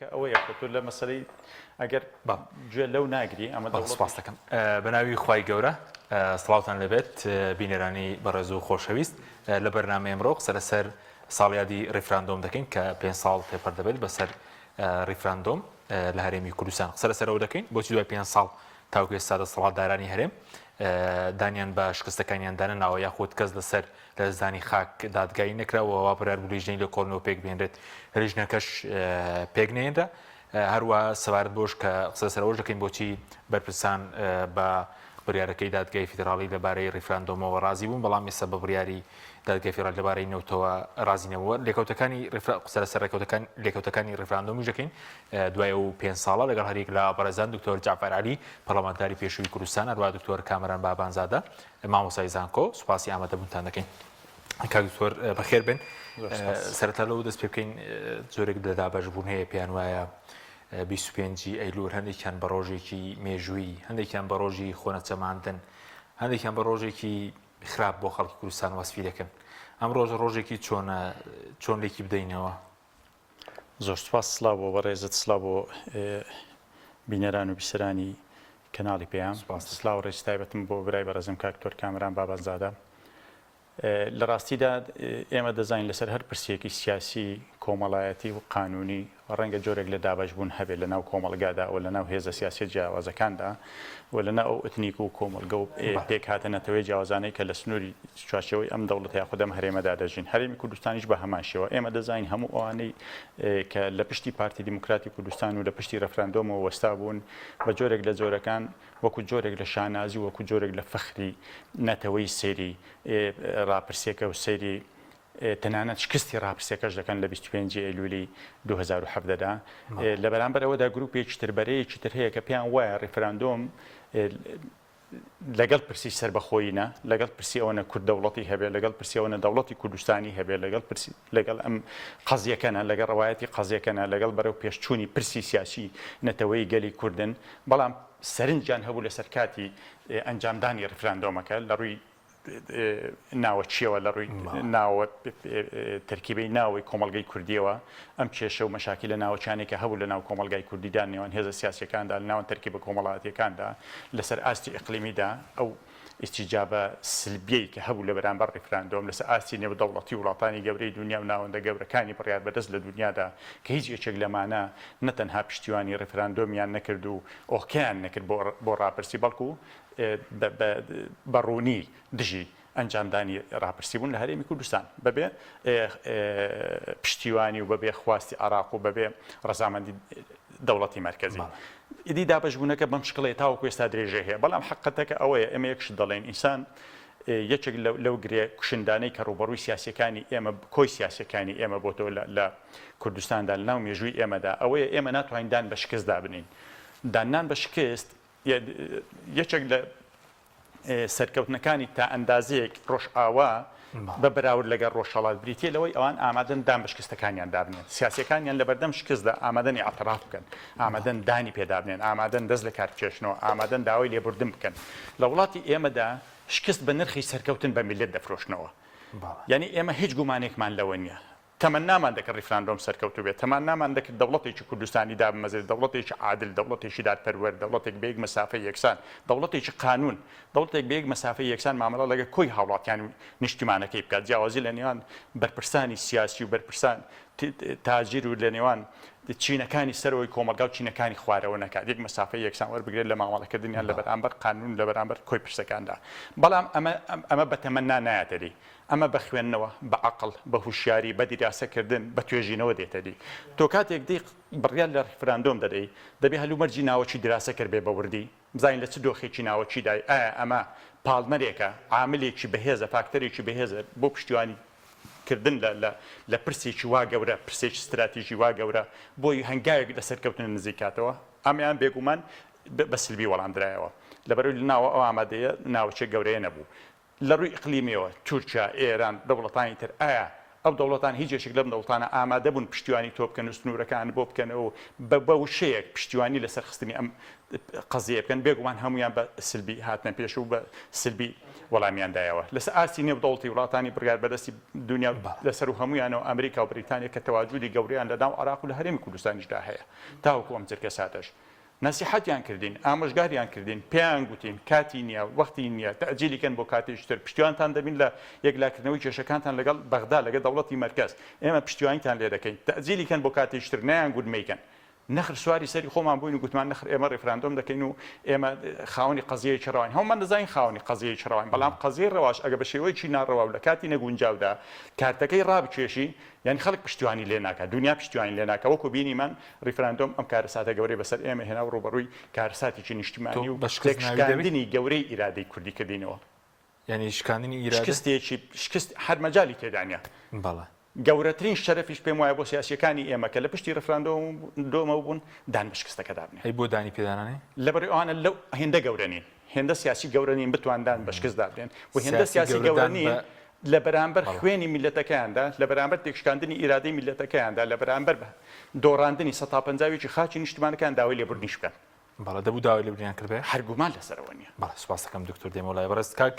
ئەوەیە تۆ لە مەسەلەی ئەگەر گوێ لەو ناگری ئەمە سپاس دەکەم بەناوی خوای گەورە سڵاوتان لەبێت بینەرانی بەڕێز و خۆشەویست لە بەرنامە ئەمڕۆ قسە لەسەر ساڵیادی ڕیفراندۆم دەکەین کە 5 ساڵ تێپەر دەبێت بەسەر ڕیفراندۆم لە هەرێمی کوردستان قسە لەسەرەوە دەکەین بۆچی دوای 5 ساڵ تاوکێ سادە سەڵاتدارانی هەرێم دانیان بە شکستەکانیان دانەناوە یاخود کەس لەسەر لە زانی خاک دادگایی نەکراوە وا بڕیار بوو لیژنەی لە کۆڵنەوە پێک بێنرێت لیژنەکەش پێک نێنرا هەروە سەبارەت بۆش کە قسە لەسەرەوەش دەکەین بۆچی بەرپرسان بە بڕیارەکەی دادگای فیدراڵی لەبارەی ڕیفراندۆمەوە ڕازی بوون بەڵام ئێستا بە بڕیاری دادگای فیدراڵی لەبارەی نەوتەوە ڕازی نەبووە لێکەوتەکانی قسە لەسەر لێکەوتەکانی ڕیفراندۆمی دەکەین دوای ئەو 5 ساڵە لەگەڵ هەرێک لە بەڕێزان دکتۆر جعفەر عەلی پەرلەمانتاری پێشووی کوردستان هەروە دکتۆر کامەران بابانزادە مامۆستای زانکۆ سوپاسی ئامادەبوونتان دەکەین کاک دکتۆر بەخێر بن سەرەتا لەو دەست پێ بکەین زۆرێک لە دابەشبوون هەیە پێیان وایە 25 ئەیلول هەندێکیان بە ڕۆژێکی مێژووی هەندێکیان بە ڕۆژی خۆنەچەماندن هەندێکیان بە ڕۆژێکی خراپ بۆ خەڵکی کوردستان وەسفی دەکەن ئەم ڕۆژێکی چۆن لێکی بدەینەوە زۆر سوپاس سلااو بۆ بەڕێزت سلااو بۆ بینەران و بیسەرانی کەناڵی پێیان سلااو ڕێز تایبەتم بۆ برای بەڕێزم کاک دکتۆر کامەران بابانزادە لە ڕاستیدا ئێمە دەزانین لەسەر هەر پرسیەکی سیاسی کۆمەڵایەتی و قانونی ڕەنگە جۆرێک لە دابەشبوون هەبێت لە ناو کۆمەڵگادا و لە ناو هێزە سیاسی جیاوازەکاندا و لە ناو ئەو ئەتنیک و کۆمەلگە و پێک هاتەنەتەوەی جیاوازانەی کە لە سنووری چوارچێوەی ئەم دەوڵەتە یاخود ئەم هەرێمەدا دەژین هەرێمی کوردستانیش بە هەمان شێوە ئێمە دەزانین هەموو ئەوانەی کە لە پشتی پارتی دیموکراتی کوردستان و لە پشتی ڕەفراندۆمەوە وەستا بوون بە جۆرێک لە جۆرەکان وەکو جۆرێک لە شانازی وەکو جۆرێک لە فەخری نەتەوەی سەیری ڕاپرسێکە و سەیری تەنانەت شکستی ڕاپرسێکەش دەکەن لە 25 ئەیلولی 2017دا لە بەرامبەرەوەدا گروپێکی تر بەرەیەکی تر هەیە کە پێیان وایە ڕیفراندۆم لەگەڵ پرسی سربەخۆیینە لەگەڵ پرسی ئەوەنە کورد دەوڵەتی هەبێت لەگەڵ پرسی ئەوەنە دەوڵەتی کوردستانی هەبێت لەگەڵ ئەم قەزیەکەنە لەگەڵ ڕەوایەتی قەزیەکەنە لەگەڵ بەرەو پێشچوونی پرسی سیاسی نەتەوەی گەلی کوردن بەڵام سەرنجیان هەبوو لەسەر کاتی ئەنجامدانی ڕیفراندۆمەکە لە ڕووی ناوە چیەوە لە ڕووی ناوە تەرکیبەی ناوەی کۆمەڵگەی کوردیەوە ئەم کێشە و مەشاکل لە ناوەچانێکە هەبوو لە ناو کۆمەڵگای کوردیدا نێوان هێزە سیاسیەکاندا لە ناوەن تەرکیبە کۆمەڵایەتیەکاندا لەسەر ئاستی ئیقلیمیدا ئەو ئیستیجابە سلبیەی کە هەبوو لە بەرامبەر ڕیفراندۆم لەسەر ئاستی نێودەوڵەتی وڵاتانی گەورەی دنیا و ناوەندە گەورەکانی بڕیار بەدەست لە دنیادا کە هیچ یەکێک لەمانە نەتەنها پشتیوانی ڕیفراندۆمیان نەکرد و ئۆکیان نەکرد بۆ ڕاپرسی بەڵکو بەڕوونی دژی ئەنجامدانی ڕاپرسی بوون لە هەرێمی کوردستان بەبێ پشتیوانی و بەبێ خواستی عراق و بەبێ ڕەزامەندی دەوڵەتی مرکزی ئیدی دابەشبوونەکە بەم شکڵێ تاوەکو ئێستا درێژێ هەیە بەڵام حقەتەکە ئەوەیە ئێمە یەکش دەڵێن ئینسان یەکێک لەو گرێ کوشندانەی کە ڕوبەڕووی سیاسەکانی ئێمە کۆی سیاسەکانی ئێمە بۆتەوە لە کوردستاندا لە ناو مێژووی ئێمەدا ئەوەیە ئێمە ناتوانین دان بە شکست دابنین دانان بە شکست یەکێک لە سەرکەوتنەکانی تا ئەندازەیەک ڕۆژ ئاوا بە بەراورد لەگەڵ ڕۆژهەڵات بریتیە لەوەی ئەوان ئامادەن دان بە شکستەکانیان دابنێن سیاسەکانیان لە بەردەم شکستدا ئامادەنی ئاعتراف بکەن ئامادەن دانی پێدابنێن ئامادەن دەست لە کارکێشنەوە ئامادەن داوای لێبوردن بکەن لە وڵاتی ئێمەدا شکست بە نرخی سەرکەوتن بە میلەت دەفرۆشنەوە یعنی ئێمە هیچ گومانێکمان لەوە نییە تەمەنامان دەکرد ریفراندۆم سەرکەوتو بێت تەمەنامان دەکرد دەوڵەتێکی کوردستانی دابمەزێت دەوڵەتێکی عادل دەوڵەتێکی دادپەروەر دەوڵەتێک بە یەک مەسافەی یەکسان دەوڵەتێکی قانون دەوڵەتێک بە یەک مەسافەی یەکسان مامەڵە لەگە کۆی هاوڵاتیان و نیشتیمانەکەی بکات جیاوازی لە نێوان بەرپرسانی سیاسی و بەرپرسان تاجیر و لە نێوان چینەکانی سەرەوەی کۆمەلگا و چینەکانی خوارەوە نەکات یەک مەسافەی یەکسان وەربگرێت لە مامەڵەکردنیان لە بەرامبەر قانون لە بەرامبەر کۆی پرسەکاندا بەڵام ئەمە بە تەمەنا نایەتەری ئەمە بە خوێندنەوە بە عەقڵ بە هوشیاری بە دیراسەکردن بە توێژینەوە دێتەدی تۆ کاتێک دی بڕیار لە ڕیفراندۆم دەدەی دەبێ هەلومەرجی ناوەچی دراسە کرد بێ بە وردی بزانین لە چ دۆخێکی ناوەچی دای ئایا ئەمە پاڵمەرێکە عاملێکی بەهێزە فاکتەرێکی بەهێزە بۆ پشتیوانی کردن لە پرسێکی وا گەورە پرسێکی استراتیژی وا گەورە بۆی هەنگاوێک لەسەرکەوتن نزیکاتەوە ئەمیان بێگومان بە سلبی وەڵامدرایەوە لەبەرەوەی ناوە ئەو ئامادەیە ناوچێک گەورەیە نەبوو لە ڕووی ئیقلیمیەوە تورکیا ئێران دەوڵەتانی تر ئایا ئەو دەوڵەتان هیچ یەکێک لەم دەوڵەتانە ئامادە بوون پشتیوانی تۆ بکەن و سنوورەکان بۆ بکەنەوە بە وشەیەک پشتیوانی لەسەر خستنی ئەم قەزیە بکەن بێگومان هەمویان بە سلبی هاتنە پێش و بە سلبی وەڵامیاندایەوە لەسەر ئاستی نێودەوڵەتی وڵاتانی بڕیار بەدەستی دنیا لەسەر و هەمویانەوە ئەمریکا و بریتانیا کە تەواجودی گەوریان لەناو عێراق و لە هەرێمی کوردستانیشدا هەیە تاوەکو ئەم جرگە ساتەش نەسیحەتیان کردین ئامۆژگاریان کردین پێیان گوتین کاتی نییە وەختی نییە تەعجیلیکەن بۆ کاتێشتر پشتیوانتان دەبین لە یەکلاکردنەوەی کێشەکانتان لەگەڵ بەغدا لەگەڵ دەوڵەتی مەرکەز ئێمە پشتیوانیتان لێ دەکەین تەعجیلیکەن بۆ کاتێشتر نیان گوتمەیکەن نەخر سواری سەری خۆمان بووین و گوتمان نەخر ئێمە ڕێفراندۆم دەکەین و ئێمە خاوەنی قەزیەی چڕەوەین هەمومان دەزانین خاوەنی قەزیەی چڕەوەین بەڵام قەزیەی ڕەواش ئەگە بە شێوەیەکی ناڕەوا و لە کاتی نەگونجاودا کارتەکەی ڕابکێشی یعنی خەڵک پشتیوانی لێ ناکات دنیا پشتیوانی لێ ناکە وەکو بینیمان ڕێفراندۆم ئەم کارەساتە گەورەی بەسەر ئێمە هێنا و ڕوبەڕووی کارەساتێکی نیشتیمانی و شکاندنی گەورەی ئیرادەی کوردی کردینەوە یعنی شکاندنی ئیرادە شکستێکی شکست هەر مەجالی تێدانە بەڵێ گەورەترین شەرەفیش پێم وایە بۆ سیاسیەکانی ئێمە کە لە پشتی ڕێفراندۆمە بوون دان بە شکستەکە دابنێ ئەی بۆ دانی پێدانانی لەبەر ئەوانە لەو هێندە گەورەنین هێندە سیاسی گەورەنین بتواندان بە شکست دابنێن و هێندە سیاسی گەورەنین لە بەرامبەر خوێنی میلەتەکەیاندا لە بەرامبەر تێکشکاندنی ئیرادەی میلەتەکەیاندا لە بەرامبەر بە دۆڕاندنی 150 خاچی نیشتمانەکان داوای لێبوردنیش بکەن بەڵێ دەبوو داوای لێبوردنیان کردبێ هەرگومان لەسەرەوە نییە بەڵێ سوپاس دەکەم دکتۆر دێمەوڵای بەڕست کاک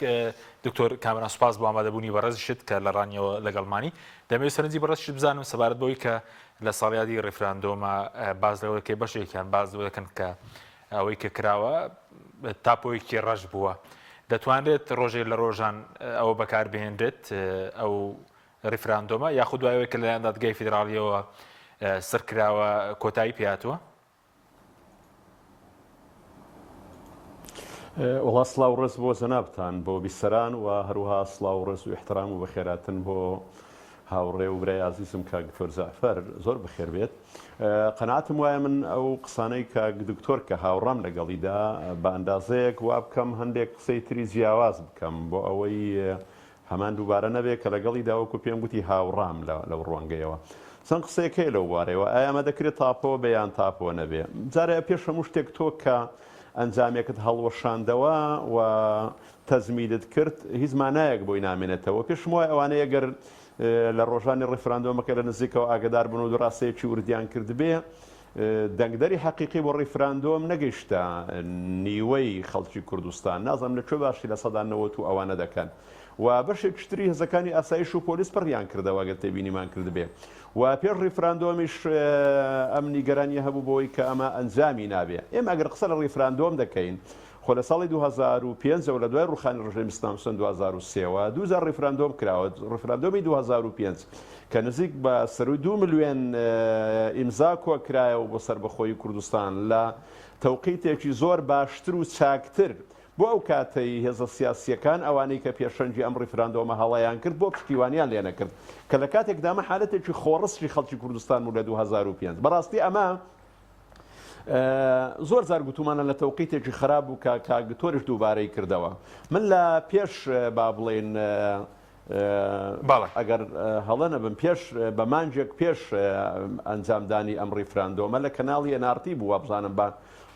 دکتۆر کامران سوپاس بۆ ئامادەبوونی بەڕێزشت کە لە ڕانیەوە لەگەڵمانی دەمەوێت سەرنجی بەڕێزشت بزانم سەبارەت بەوەی کە لە ساڵیادی ڕێفراندۆمە باز لەوەکەی بەشێکیان باز لەوە دەکەن کە ئەوەی کە کراوە تاپۆیەکی ڕەش بووە دەتوانرێت ڕۆژێک لە ڕۆژان ئەوە بەکاربهێنرێت ئەو ڕێفراندۆمە یاخود دوایەوەی کە لەلایەن دادگای فیدراڵیەوە سەرکراوە کۆتایی پێهاتووە وڵا سڵاو ڕێز بۆ زەنابتان بۆ بیسەران و هەروها سڵاو ڕێز و احترام و بەخێراتن بۆ هاوڕێ و برای عزیزم کاک دکتۆر زەعفەر زۆر بەخێر بێت قەناعتم وایە من ئەو قسانەی کاک دکتۆر کە هاوڕام لەگەڵیدا بە ئەندازەیەک وا بکەم هەندێک قسەی تری جیاواز بکەم بۆ ئەوەی هەمان دووبارە نەبێت کە لەگەڵیدا وەکو پێم گوتی هاوڕام لەو ڕوانگەیەوە چەند قسەیەک هەیە لەو بارەوە ئایا ئەمە دەکرێت تاپۆ بەیان تاپۆ نەبێ جارە پێش هەموو شتێک تۆ کە ئەنجامێکت هەڵوەشاندەوە و تەزمیدت کرد هیچ مانایەک بۆی نامێنێتەوە پێشم وایە ئەوانەیە ئەگەر لە ڕۆژانی ڕێفراندۆمەکە لە نزیکەوە ئاگدار بن و ڕاستەیەکی وردیان کرد بێ دەنگدەری حەقیقی بۆ ڕێفراندۆم نەگەیشتە نیوەی خەڵکی کوردستان نازانم لەکوێ باشی لە سەدا 90 ئەوانە دەکەن و بەشێک شتری هەزەکانی ئاسایش و پۆلیس پڕیان کردەوە گەر تێبینیمان کرد بێ و پێش ڕێفراندۆمیش ئەم نیگەرانی هەبوو بۆی کە ئەمە ئەنجامی نابێ ئێمە ئەگەر قسە لە ڕێفراندۆم دەکەین خۆ لە ساڵی 2005 و لە دوای ڕوخانی ڕژێمی ئیسلام 2003 دووزار ڕێفراندۆم کراوە ڕێفراندۆمی 2005 کە نزیک بە سەروی 2 ملیۆن ئیمزا کۆکرایەوە بۆ سەربەخۆی کوردستان لە تەوقیتێکی زۆر باشتر و چاکتر بۆ ئەو کاتەی هێزە سیاسیەکان ئەوانەی کە پێشەنجی ئەم ڕێفراندۆمە هەڵەیان کرد بۆ پشتیوانیان لێ نەکرد کە لە کاتێکدامە حالەتێکی خۆڕستی خەڵکی کوردستان و لە 2005 بەڕاستی ئەمە زۆر زار گوتومانە لە تەوقیتێکی خراپ و کاگتۆریش دووبارەی کردەوە من لە پێش با بڵێن ئەگەر هەڵە نەبم پێش بە مانجێک پێش ئەنجامدانی ئەم ڕێفراندۆمە لە کەناڵی ئەنارتی بووە بزانم بە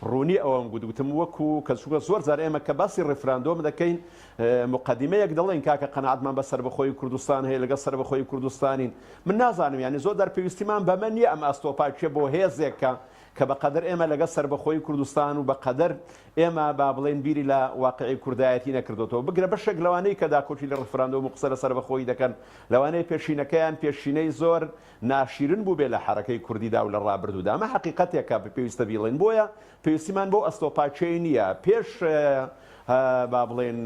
ڕوونی ئەوەم گوتم وەکو کەسوگە زۆر زار ئێمە کە باسی ڕێفراندۆم دەکەین مقدمەیەک دەڵێن کاکە قەنەعەتمان بە سەربەخۆی کوردستان هەیە لەگەڵ سەربەخۆی کوردستانین من نازانم یعنی زۆر دەرپێویستیمان بەمە نییە ئەم ئەستۆپاچێ بۆ هێزێکە کە بەقەدەر ئێمە لەگە سەربەخۆی کوردستان و بەقەدەر ئێمە با بڵێن بیری لە واقعی کوردایەتی نەکردوەوە بگرە بەشێک لەوانەی کە داکۆچی لە ڕێفراندۆم و قسە لە سەربەخۆی دەکەن لەوانەیە پێشینەکەیان پێشینەی زۆر ناشیرن بوو بێ لە حرەکەی کوردیدا و لە ڕابردوودا ئەمە حەقیقەتێکە پێویستە بیڵێن بۆیە پێویستیمان بۆ ئەستۆپاچەی نییە پێش با بڵێن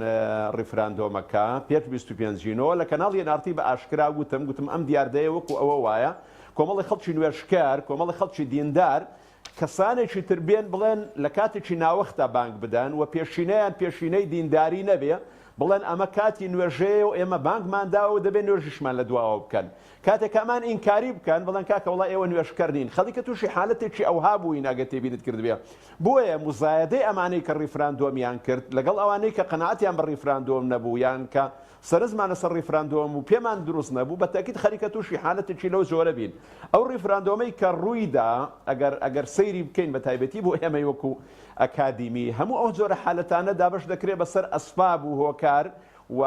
ڕێفراندۆمەکە پێش 25ەوە لە کەناڵی ئەنارتی بە ئاشکرا گوتم ئەم دیاردەیە وەکو ئەوە وایە کۆمەڵی خەڵکی نوێژکار کۆمەڵی خەڵکی دیندار کەسانێکی تر بێن بڵێن لە کاتێکی ناوەختە بانگ بدەن و پێشینەی دینداری نەبێ بڵێن ئەمە کاتی نوێژەیە و ئێمە بانگمانداوە دەبێت نوێژیشمان لە دواوە بکەن کاتێک ئەمان ئینکاری بکەن بڵێن کاکە وڵای ئێوە نوێژکردین خەڵکە تووشی حالەتێکی ئەوها بووی ناگە تێبینت کردبێ بۆیە مزایدەی ئەمانەی کە ڕێفراندۆمیان کرد لەگەڵ ئەوانەی کە قەنەعەتیان بە ڕێفراندۆم نەبوو یان کە سەرزمانە سەر ڕێفراندۆم و پێمان دروست نەبوو بە تاکید خەریکە تووشی حالەتێکی لەو زۆرە بین ئەو ڕێفراندۆمەی کە ڕوویدا ئەگەر سەیری بکەین بە تایبەتی بۆ ئێمەی وەکو ئەکادیمی هەموو ئەو جۆرە حالەتانە دابش دەکرێت بەسەر ئەسباب و هۆکار و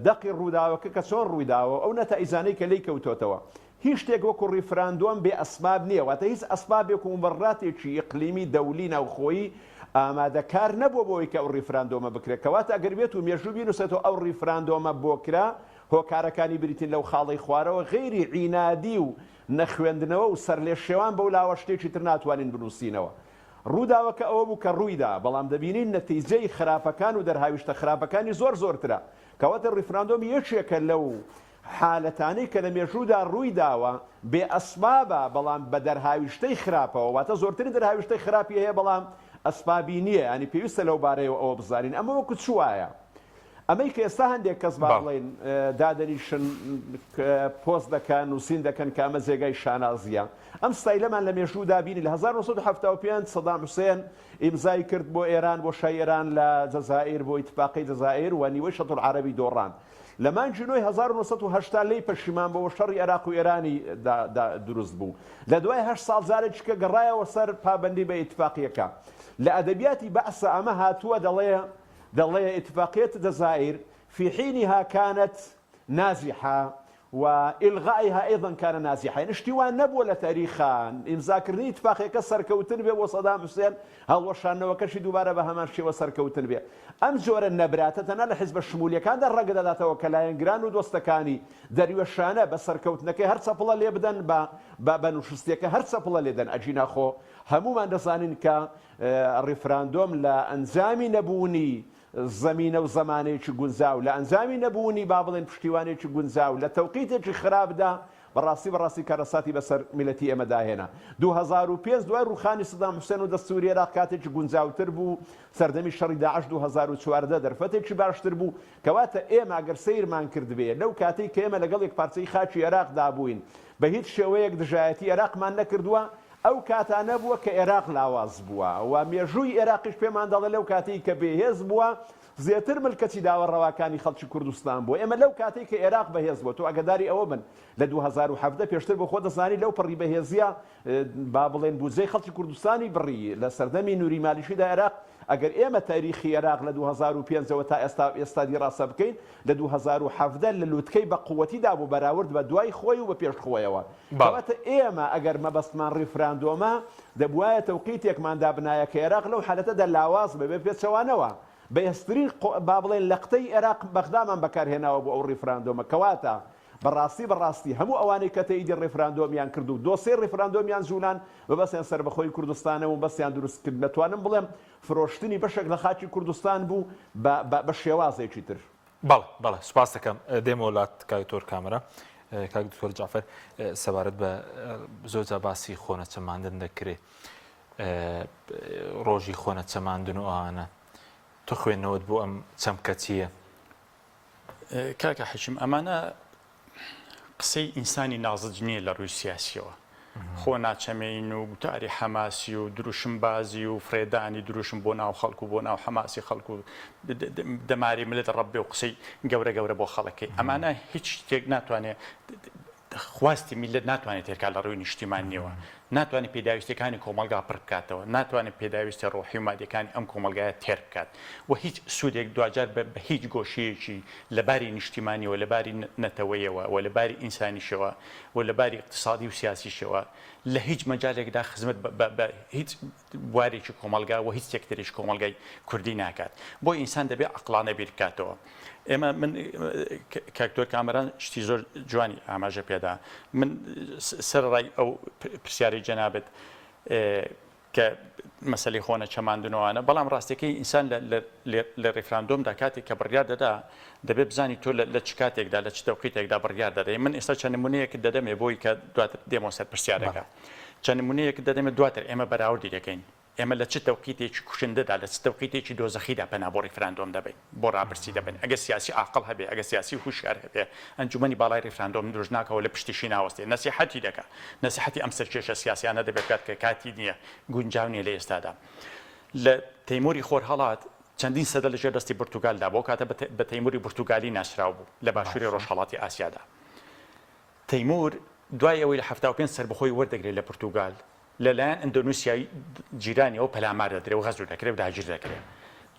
دەقی ڕووداوەکە کە چۆن ڕوویداوە ئەو نەتائیزانەی کە لی کەوتۆتەوە هیچ شتێک وەکو ڕیفراندۆم بێ ئەسباب نییە واتە هیچ ئەسبابێک و مبەڕاتێکی ئیقلیمی دەولی ناوخۆیی ئامادەکار نەبووە بۆی کە ئەو ڕیفراندۆمە بکرێت کەواتە ئەگەر بێت و مێژوو بینوسێتەوە ئەو ڕیفراندۆمە بۆکرا هۆکارەکانی بریتین لەو خاڵی خوارەوە غەیری عینادی و نەخوێندنەوە و سەر لێ شێوان بەو لاوە شتێکی تر ناتوانین بنووسینەوە ڕووداوەکە ئەوە بوو کە ڕوویدا بەڵام دەبینین نەتیجەی خراپەکان و دەرهاویشتە خراپەکانی زۆرترە کەواتە ڕیفراندۆم یەکێکە لەو حالەتانەی کە لە مێژوودا ڕووی داوە بێ ئەسبابە بەڵام بە دەرهاویشتەی خراپەوە واتە زۆرترین دەرهاویشتەی خراپی هەیە بەڵام ئەسبابی نییە ینی پێویستە لەو بارەیەوە ئەوە بزانین ئەمە وەکو چوایە ئەمەی کە ئێستا هەندێک کەس باڵێن دادەنیشن پۆست دەکەن نووسین دەکەن کە ئەمە جێگای شانازیە ئەم ستایلەمان لە مێژوودا بینی لە 1975 سەدام حوسێن ئیمزای کرد بۆ ئێران بۆ شای ئێران لە جەزائیر بۆ ئیتفاقی جەزائیر و نیوەی شەتر عەرەبی دۆڕان لە مانگی نۆی 1970 لی پەشیمان بەوە شەڕی عێراق و ئێرانی دروست بوو لە دوای 8 ساڵ جارێکی کە گەڕایەوە سەر پابەندی بە ئیتفاقیەکە لە ئەدەبیاتی بەعسە ئەمە هاتووە دەڵێ اتفاقية الجزائر في حينها كانت نازحة وإلغائها أيضا كان نازحا يعني اشتوان نبوة لتاريخها إمزاكرني اتفاقية كسر كوتن بي وصدام حسين هل وشان وكشي دوباره بهمان شي وسر كوتن بي أم جور النبرات تنال حزب الشمولية كان در رقد ذاته وكلاين جران ودوستكاني در وشانه بسر كوتنك هر صفلا اللي بدن بنوشستيك هر صفلا اللي دن أجينا خو همو من دزانين كالريفراندوم لأنزامي نبوني زمینە و زمانێکی گونجاو لە ئەنجامی نەبوونی با بڵێن پشتیوانێکی گونجاو لە تەوقیتێکی خراپدا بەڕاستی کارەساتی بەسەر میلەتی ئێمەدا هێنا 2005 دوای ڕوخانی سەدام حوسێن و دەستوری عێراق کاتێکی گونجاوتر بوو سەردەمی شەڕی داعش 2014 دەرفەتێکی باشتر بوو کەواتە ئێمە ئەگەر سەیرمان کردبێ لەو کاتەی کە ئێمە لەگەڵ یەک پارچەی خاچی عێراقدا بووین بە هیچ شێوەیەک دژایەتی عێراقمان نەکردووە ئەو کاتانە بووە کە عێراق لاواز بووە و مێژووی عێراقیش پێمان دەڵێ لەو کاتەی کە بێهێز بووە زیاتر ملکەتی داوەڕەواکانی خەڵکی کوردستان بووە ئێمە لەو کاتەی کە عێراق بەهێز بووە تۆ ئەگەداری ئەوە بن لە 2017 پێشتر بۆ خۆ دەزانی لەو پڕی بەهێزیە با بڵێن بودجەی خەڵکی کوردستانی بڕی لە سەردەمی نووری مالیشیدا عێراق ئەگەر ئێمە تاریخی عێراق لە 2005ەوە تا ئێستا دیڕاسە بکەین لە 2017 لە لووتکەی بە قووەتیدا بوو بەراورد بە دوای خۆی و بە پێش خۆیەوە کەواتە ئێمە ئەگەر مەبەستمان ڕیفراندۆمە دەبوایە تەوقیتێکماندا بنایە کە عێراق لەو حالەتەدا لاواز بێ پێچەوانەوە بەهێزترین با بڵێن لە قتەی عێراق بەغدامان بەکارهێناوە بۆ ئەو ڕیفراندۆمە کەواتە بەڕاستی هەموو ئەوانەی کە تەیدی ڕیفراندۆمیان کرد و دۆسێ ڕیفراندۆمیان زوولان بەبەستیان سەر بەخۆی کوردستانە و بەستیان دروست کرد دەتوانم بڵێم فرۆشتنی بەشێک لە خاکی کوردستان بوو بە شێوازێکی تر بەڵێ سوپاس دەکەم دێمە وڵات کاکتۆر کامەرە کاک دکتۆر جعفەر سەبارەت بە زۆرجا باسی خۆنە چەماندن دەکرێت ڕۆژی خۆنە چەماندن و ئەوانە تۆ خوێندنەوەت بۆ ئەم چەمکە چییە؟ کاکە حەشیم ئەمانە قسەی ئینسانی نازج نییە لە ڕووی سیاسیەوە خۆ ناچەمێین و گوتاری حەماسی و دروشم بازی و فرێدانی دروشم بۆ ناو خەڵکو بۆ ناو حەماسی خەڵکو دەماری ملت ڕەبێ و قسەی گەورە بۆ خەڵەکەی ئەمانە هیچ شتێک ناتوانێت خواستی میلت ناتوانێت تێرکا لە ڕووی نیشتیمانیەوە ناتوانێت پێداویستەکانی کۆمەلگا پڕ بکاتەوە ناتوانێت پێداویستە ڕۆحی و مادیەکانی ئەم کۆمەلگایە تێر بکات و هیچ سوودێک دوجار بە هیچ گۆشەیەکی لەباری نیشتیمانیەوە لەباری نەتەوەیەوە و لەباری ئینسانیشەوە و لەباری اقتصادی و سیاسیشەوە لە هیچ مەجالێکدا خزمەت بە هیچ بوارێکی کۆمەلگا و هیچ یەکتریش کۆمەلگای کوردی ناکات بۆ ئینسان دەبێت عەقڵانە بیر بکاتەوە ئێمە من کاکتۆر کامەران شتی زۆر جوانی ئاماژە پێدا من سەرڕای ئەو پرسیاری جەنابەت کە مەسەلەی خۆنە چەماندنەوەوانە بەڵام ڕاستیەکەی ئینسان لە ڕیفراندۆمدا کاتێک کە بڕیار دەدا دەبێت بزانی تۆ لە چ کاتێکدا لە چ تەوقیتێکدا بڕیار دەدەی من ئێستا چەند نمونەیەکت دەدەمێ بۆی کە دواتر دێمەوە سەر پرسیارەکە چەند نمونەیەکت دەدەمێت دواتر ئێمە بەراوردی دەکەین ئێمە لە چ تەوقیتێکی کوشندەدا لە چ تەوقیتێکی دۆزەخیدا پەنا بۆ ڕیفراندۆم دەبین بۆ ڕابرسی دەبن ئەگە سیاسی عاقڵ هەبێ ئەگە سیاسی هوشیار هەبێ ئەنجومەنی باڵای ڕیفراندۆم دروست ناکەوە لە پشتیشی ناوەستێ نەسیحەتی دەکات نەسیحەتی ئەم سەرکێشە سیاسیانە دەبێت کات کە کاتی نییە گونجاو نییە لە ئێستادا لە تەیموری خۆر هەڵات چەندین سەدە لەژێر دەستی پورتوگالدا بۆ کاتە بە تەیموری پورتوگالی ناسراو بوو لە باشووری ڕۆژهەڵاتی ئاسیادا تەیمور دوای ئەوەی لە 75 سەربەخۆی وەردەگرێت لە پورتوگال لەلایەن ئەندۆنوسیای جیرانیەوە پەلامار دەدرێت و غەزو دەکرێت و داگیر دەکرێت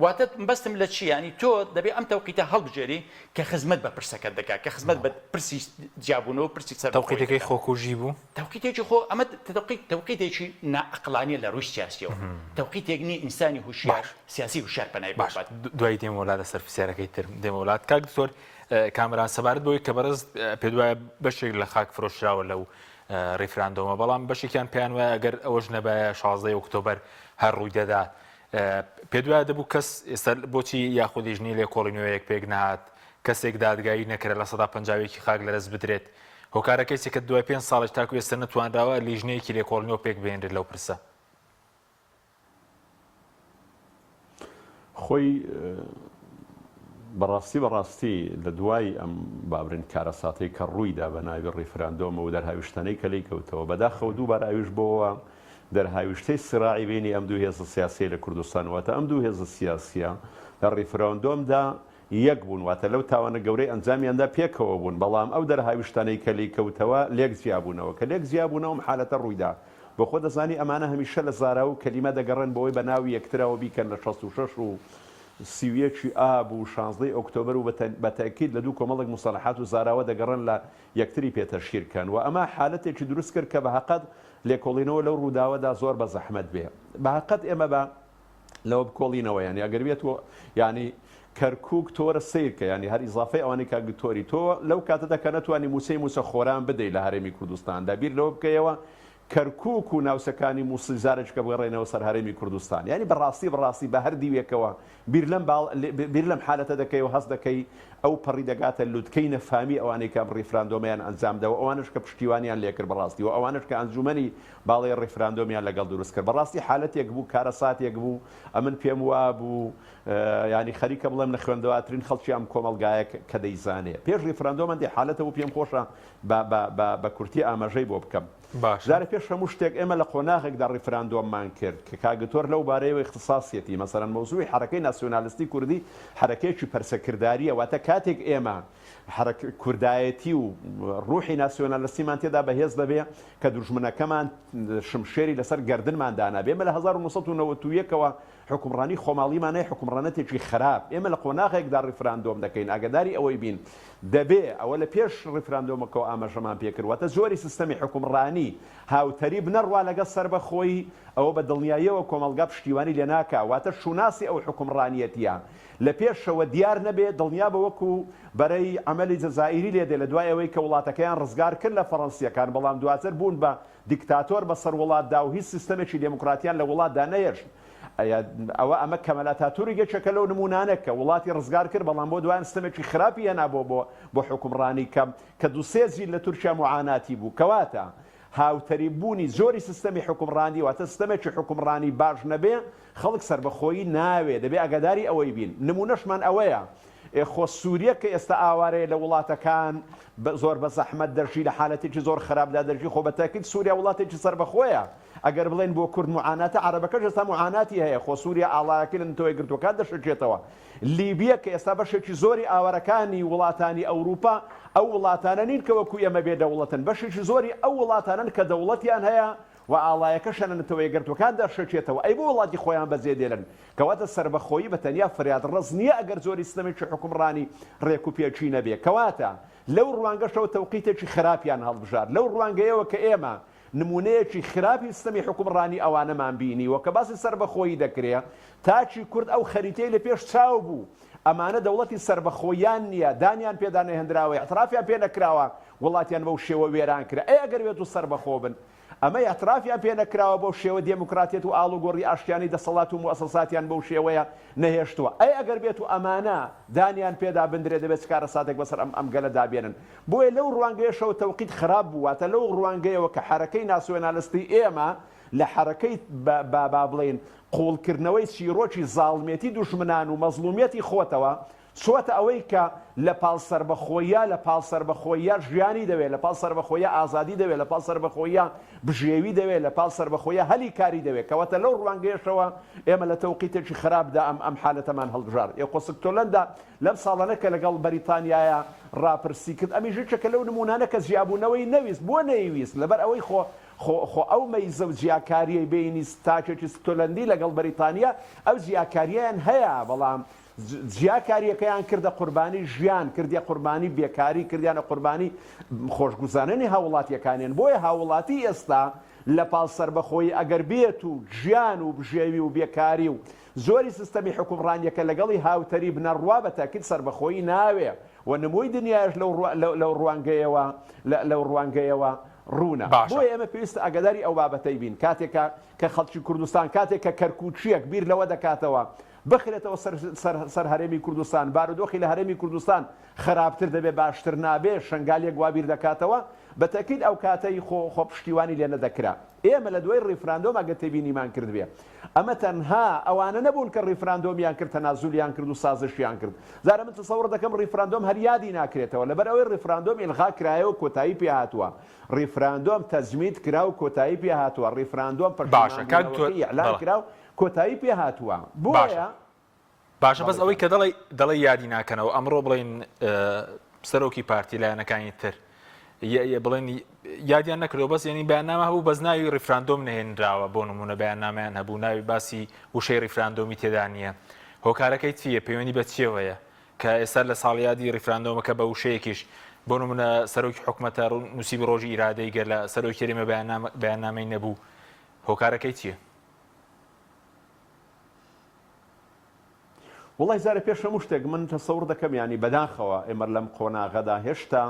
واتە بەستم لە چی ینی تۆ دەبێ ئەم تەوقیتە هەڵبژێری کە خزمەت بە پرسەکەت دەکات کە خزمەت بە پرسی جیابوونەوە پرسی سەر تەوقیتەکەی خۆکوژی بوو تەوقیتێکی خۆ ئەمە تەوقیتێکی نائقلانیە لە ڕووی سیاسیەوە تەوقیتێک نی ئینسانی هوشیار سیاسی هوشیار پەنای باشات دوای دێمە وڵات لەسەر پرسیارەکەی تر دێمە وڵات کاک دکتۆر کامران سەبارەت بۆی کە بەڕێز پێ وایە بەشێک لە خاک فرۆشراوە لەو ڕیفراندۆمە بەڵام بەشێکیان پێیان وایە ئەگەر ئەوەش نەبایە 16 ئۆکتۆبەر هەر ڕووی دەدا پێ وایە دەبوو کەس ئێستا بۆچی یاخودی ژنی لێکۆڵی نوێیەک پێک نهات کەسێک دادگایی نەکرێت لە 150 خاک لەرز بدرێت هۆکارەکەی کە دوای 5 ساڵێک تاکو ئێستا نەتوانراوە لیژنەیەکی لێکۆڵنەوە پێک بێنرێت لەو پرسە خۆی بەڕاستی لە دوای ئەم بابرین کارەساتەی کە ڕوویدا بە ناوی ڕیفراندۆمە و دەرهاویشتانەی کە لی کەوتەوە بەداخەوە دووبارە ئاویش بۆەوە دەرهاویشتەی سراعی بینی ئەم دوو هێزە سیاسی لە کوردستان واتە ئەم دوو هێزە سیاسیە لە ڕیفراندۆمدا یەک بوون واتە لەو تاوانە گەورەی ئەنجامیاندا پێکەوە بوون بەڵام ئەو دەرهاویشتانەی کە لی کەوتەوە لێک زیابوونەوە کە لێک زیابوونەوە حالەتە ڕوویدا بۆ خۆ دەزانی ئەمانە هەمیشە لە زارا و کەلیمە دەگەڕێن بەوەی بە ناوی یەکترەوە بیکەن لە 66 و سیویەکی ئاب و 16 ئۆکتۆبەر و بەتەکید لە دوو کۆمەڵێک مصالحات و زاراوە دەگەڕن لە یەکتری پێتەشیرکەن و ئەمە حالەتێکی دروست کرد کە بەحەقەت لێکۆڵینەوە لەو ڕووداوەدا زۆر بە زەحمەت بێ بەحەقەت ئێمە بە لەوە بکۆڵینەوە یانی ئەگەر بێت ینی کەرکووک تۆرە سیرکە ینی هەر ئیزافەی ئەوانەی کاگتۆری تۆ لەو کاتەدا کە نەتوانی موسە خۆران بدەیت لە هەرێمی کوردستاندا بیر لەوە بکەیەوە کەرکووک و ناوسەکانی مووسی زارێککە بگەڕێنەوە سەر هەرێمی کوردستان ینی بەڕاستی بە هەر دیوێکەوە بیر لەم حالەتە دەکەی و هەست دەکەی ئەو پەڕی دەگاتە لوتکەی نەفامی ئەوانەی کە ڕیفراندۆمیان ئەنجامدەوە ئەوانش کە پشتیوانیان لێکرد بەڕاستی و ئەوانش کە ئەنجومەنی باڵی ڕیفراندۆمیان لەگەڵ دروست کرد بەڕاستی حالەتێک بوو کارەساتێک بوو ئەمن پێم وا بوو ینی خەریکە بڵێم لە خوێندەواترین خەڵکی ئەم کۆمەلگایە کە دەیزانێ پێش ڕیفراندۆمان دێ حالەتەوە پێم خۆشە بە کورتی ئاماژەی بۆ بکەم جارە پێش هەموو شتێک ئێمە لە قۆناغێکدا ڕیفراندۆممان کرد کە کاگتۆر لەو بارەیەوە اختصاسیەتی مەسەرەن مەوزوعی حرەکەی ناسیۆنالیستی کوردی حرەکەیەکی پەرسەکرداریە واتە کاتێک ئێمە کوردایەتی و ڕوحی ناسیۆنالیستیمان تێدا بەهێز دەبێ کە دوژمنەکەمان شمشێری لەسەر گردنمان دانا بێمە لە 1991ەوە حکومڕانی خۆماڵیمانەیە حکومڕانەتێکی خراپ ئێمە لە قۆناغێکدا ڕیفراندۆم دەکەین ئاگداری ئەوەی بین دەبێ ئەوە لە پێش ڕیفراندۆمەکەەوە ئاماژەمان پێکردواتە زۆری سیستەمی حکومڕانی هاوتەری بنەڕوا لەگە سربەخۆی ئەوە بە دڵنیاییەوە کۆمەلگا پشتیوانی لێ ناکە واتە شوناسی ئەو حکومڕانیەتیە لە پێشەوە دیار نەبێت دڵنیا بە وەکو بەرەی ئەمەلی جەزائیری لێدێ لە دوای ئەوەی کە وڵاتەکەیان ڕزگار کرد لە فەڕەنسیەکان بەڵام دواتر بوون بە دیکتاتۆر بەسەر وڵاتدا و هیچ سیستەمێکی دموکراتیان لە وڵاتدا نەهێشت ئەوە ئەمە کەمەلاتاتوری گەچەکە لەو نمونانە کە وڵاتی ڕزگار کرد بەڵام بۆ دوایان سیستەمێکی خراپی هێنا بۆ حکومڕانی کە دووسێزی لە تورکیا معاناتی بوو کەواتە هاوتەری بوونی زۆری سیستەمی حکومڕانی واتە سیستەمێکی حکومڕانی باش نەبێ خەڵک سربەخۆیی ناوێ دەبێ ئەگەداری ئەوەی بین نمونەشمان ئەوەیە خۆ سووریە کە ئێستا ئاوارەیە لە وڵاتەکان زۆر بە زەحمەت دەژی لە حالەتێکی زۆر خراپدا دەژی خۆ بەتاکید سووریا وڵاتێکی سربەخۆیە ئەگەر بڵێن بۆ کورد معاناتە عەرەبەکەش ئێستا معاناتی هەیە خۆ سووریا ئاڵایەکەی لە نەتەوەی گرتوەکان دەشێتەوە لیبیە کە ئێستا بەشێکی زۆری ئاوارەکانی وڵاتانی ئەوروپا ئەو وڵاتانە نین کە وەکو ئێمە بێدەوڵەتن بەشێکی زۆری ئەو وڵاتانن کە دەوڵەتیان هەیە و ئاڵایەکەشە لە نەتەوەی گرتوەکان دەشێتەوە ئەی بۆ وڵاتی خۆیان بەجێ دێنن کەواتە سربەخۆیی بەتەنیا فریاد ڕز نییە ئەگەر زۆری سیستەمێکی حکومڕانی ڕێک و پێچی نەبێ کەواتە لەو ڕوانگەشەوە تەوقیتێکی خراپیان هەڵبژار لەو ڕوانگەیەوە کە ئێمە نمونەیەکی خراپی سیستەمی حکومڕانی ئەوانەمان بینیوە کە باسی سربەخۆیی دەکرێت تاچی کورد ئەو خەریتەی لە پێش چاو بوو ئەمانە دەوڵەتی سربەخۆیان نییە دانیان پێدانە هێنراوە اعترافیان پێ نەکراوە وڵاتیان بەو شێوە وێران کرا ئەی ئەگەر بێت و سربەخۆ بن ئەمە اعترافیان پێ نەکراوە بەو شێوە دموکراتیەت و ئاڵوگۆڕی ئاشتیانی دەسەڵات و موسەساتیان بەو شێوەیە نەهێشتووە ئەی ئەگەر بێت و ئەمانە دانیان پێدا بندرێ دەبێت کارە ساتێک بەسەر ئەم گەلە دابێنن بۆیە لەو ڕوانگەیەشەوە تەوقیت خراپ بوواتە لەو ڕوانگەیەوە کە حرەکەی ناسیۆنالیستی ئێمە لە حرەکەی با بڵێن قوڵکردنەوەی چیرۆکی زاڵمێتی دوژمنان و مەزلومیەتی خۆتەوە چۆتە ئەوەی کە لە پاڵ سربەخۆیە ژیانی دەوێت لە پاڵ سربەخۆیە ئازادی دەوێت لە پاڵ سربەخۆیە بژێوی دەوێت لە پاڵ سربەخۆیە هەلی کاری دەوێت کەواتە لەو ڕوانگەیەشەوە ئێمە لە تەوقیتێکی خراپدا ئەم حالەتەمان هەڵبژار ئێقۆسکتۆلەندا لەم ساڵانە کە لەگەڵ بەریتانیایە ڕاپرسی کرد ئەمیژە چەکە لەو نمونانە کە زیابوونەوەی نەویست بۆ نەیویست لەبەر ئەوەی خۆ ئەو مەیزە و جیاکاریە بینی تاکێکی سکۆتلەندی لەگەڵ بەریتانیا ئەو جیاکاریان هەیە بەڵام جیاکاریەکەیان کردە قوربانی ژیان کردی قوربانی بێکاری کردیانە قوربانی خۆشگوزاننی هاوڵاتیەکانیان بۆیە هاوڵاتی ئێستا لە پاڵ سربەخۆی ئەگەر بێت و ژیان و بژێوی و بێکاری و زۆری سیستەمی حکومڕانیەکە لەگەڵی هاوتەری بنەڕوا بە تاکید سربەخۆیی ناوێ و نمووی دنیاش لەو ڕوانگەیەوە ڕوونە بۆی ئێمە پێویستە ئەگەداری ئەو بابەتەی بین کاتێکە کە خەڵکی کوردستان کاتێک کە کەرکوچیەک بیر لەوە دەکاتەوە بخرێتەوە سەر هەرێمی کوردستان بارودۆخی لە هەرێمی کوردستان خراپتر دەبێ باشتر نابێ شنگالێک وابیر دەکاتەوە بە تاکید ئەو کاتەی خۆ پشتیوانی لێ نەدەکرا ئێمە لە دوای ڕیفراندۆم ئەگە تێبینیمان کرد بێ ئەمە تەنها ئەوانە نەبوون کە ڕیفراندۆمیان کرد تەنازولیان کرد و سازشیان کرد زارە من تەسەوڕ دەکەم ڕیفراندۆم هەر یادی ناکرێتەوە لەبەر ئەوەی ڕیفراندۆم ئیلغا کرایەوە کۆتایی پێ هاتووە ڕیفراندۆم تەزمیت کرا و کۆتایی پێ هاتووە ڕیفراندۆم پەشتیوانبوونەوەکەی ئیعلان کرا و کۆتایی پێ هاتووە بۆیە باشە بەس ئەوەی کە دەڵێ یادی ناکەنەوە ئەمڕۆ بڵێن سەرۆکی پارتی لایەنەکانی تر بڵێن یادیان نەکردەوە بەس یعنی بەیاننامە هەبوو بەس ناوی ڕیفراندۆم نهێنراوە بۆ نمونە بەیاننامەیان هەبوو ناوی باسی وشەی ڕیفراندۆمی تێدا نییە هۆکارەکەی چییە پەیوەندی بە چیەوەیە کە ئێستا لە ساڵیادی ڕیفراندۆمەکە بە وشەیەکیش بۆ نمونە سەرۆکی حکوومەتە نووسیبی ڕۆژی ئیرادەی گەر لە سەرۆکی کەریمە بەیاننامەی نەبوو هۆکارەکەی چییە؟ وڵی زارە پێش هەموو شتێک من تەسەوڕ دەکەم ینی بەداخەوە ئێمە لەم قۆناغەدا هێشتا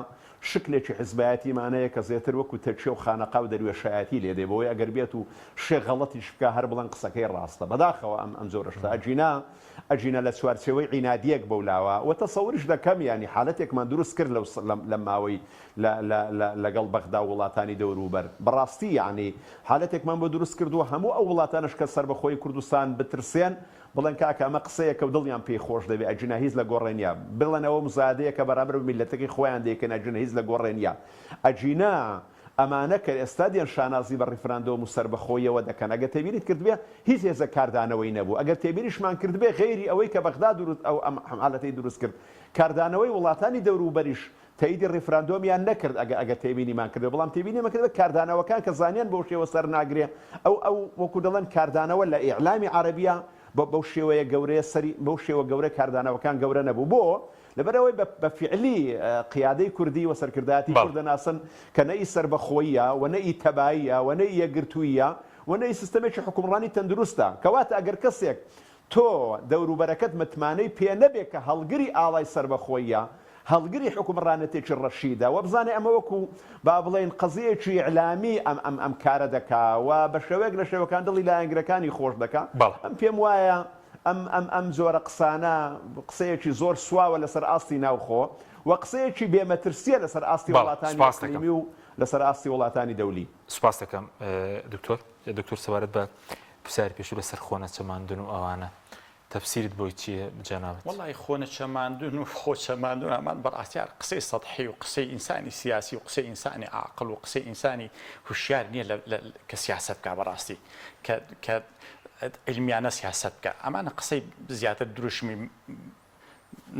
شکلێکی حزبایەتیمانەیە کە زێتر وەکو تەرچێ و خانەقا و دەروێشایەتی لێدێ بۆی ئەگەر بێت و شێ غەڵەتیش بکە هەر بڵەن قسەکەی ڕاستە بەداخەوە ئەم زۆرەشتا ئەجینە لە چوارچێوەی عینادیەک بەولاوە و تەسەوریش دەکەم ینی حالەتێکمان دروست کرد لە ماوەی لەگەڵ بەغدا وڵاتانی دەوروبەر بەڕاستی یعنی حالەتێکمان بۆ دروست کردووە هەموو ئەو وڵاتانش کە سەربەخۆی کوردستان بترسێن بڵێن کاکە ئەمە قسەیەکە و دڵیان پێی خۆش دەبێت ئەجینە هیچ لە گۆڕێنیا بڵێنەوە مزادەیە کە بەرامبەر میلەتەکەی خۆیان دەیکەن ئەجینە هیچ لە گۆڕێنیا ئەجینە ئەمانە کە ئێستا دێن شانازی بە ڕیفراندۆم و سەربەخۆیەوە دەکەن ئەگەر تێبیریت کردبێ هیچ هێزە کاردانەوەی نەبوو ئەگەر تێبیریشمان کردبێ غێری ئەوەی کە بەغدا ئەو ئەم حالەتەی دروست کرد کاردانەوەی وڵاتانی دەوروبەریش تاییدی ڕیفراندۆمیان نەکرد ئەگە تێبینیمان کرد بەڵام تێبینیمە کرد کاردانەوەکان کە زانیان بەو شێوە سەر ناگرێ ئەو وەکو دەڵێن کاردانەوە لە ئیعلامی عەرەبیە بەو شێوەیە گەورەیە سەری بەو شێوە گەورە کاردانەوەکان گەورە نەبوو بۆ لەبەرەوەی بە فعلی قیادەی کوردی و سەرکردایەتی کورد دەناسن کە نەئی سەربەخۆییە و نەئی تەباییە و نەئی یەکگرتوویە و نەئی سیستەمێکی حکومڕانی تەندروستە کەواتە ئەگەر کەسێک تۆ دەوروبەرەکەت متمانەی پێ نەبێت کە هەڵگری ئاڵای سەربەخۆییە هەڵگری حکومڕانەتێکی ڕەشیدە و بزانێ ئەمە وەکو با بڵێن قەزەیەکی ئیعلامی ئەم کارە دەکا و بە شێوەیەک لە شێوەکان دڵی لایەنگرەکانی خۆش دەکا ئەم پێم وایە ئەم زۆرە قسانە قسەیەکی زۆر سواوە لەسەر ئاستی ناوخۆ و قسەیەکی بێمەترسیە لەسەر ئاستی وڵاتانی ئیقلیمی و لەسەر ئاستی وڵاتانی دەولی سوپاس دەکەم دکتۆر سەبارەت بە پرسیاری پێشوو لەسەر خۆنە چەماندن و ئەوانە تەفسیرت بۆی چییە جەنابەت؟ وەڵی خۆنە چەماندن و خۆ چەماندن ئەمان بەڕاستیار قسەی سەدحی و قسەی ئینسانی سیاسی و قسەی ئینسانی عاقڵ و قسەی ئینسانی هوشیار نییە کە سیاست بکە بەڕاستی کە علمیانە سیاست بکە ئەمانە قسەی زیاتر دروشمی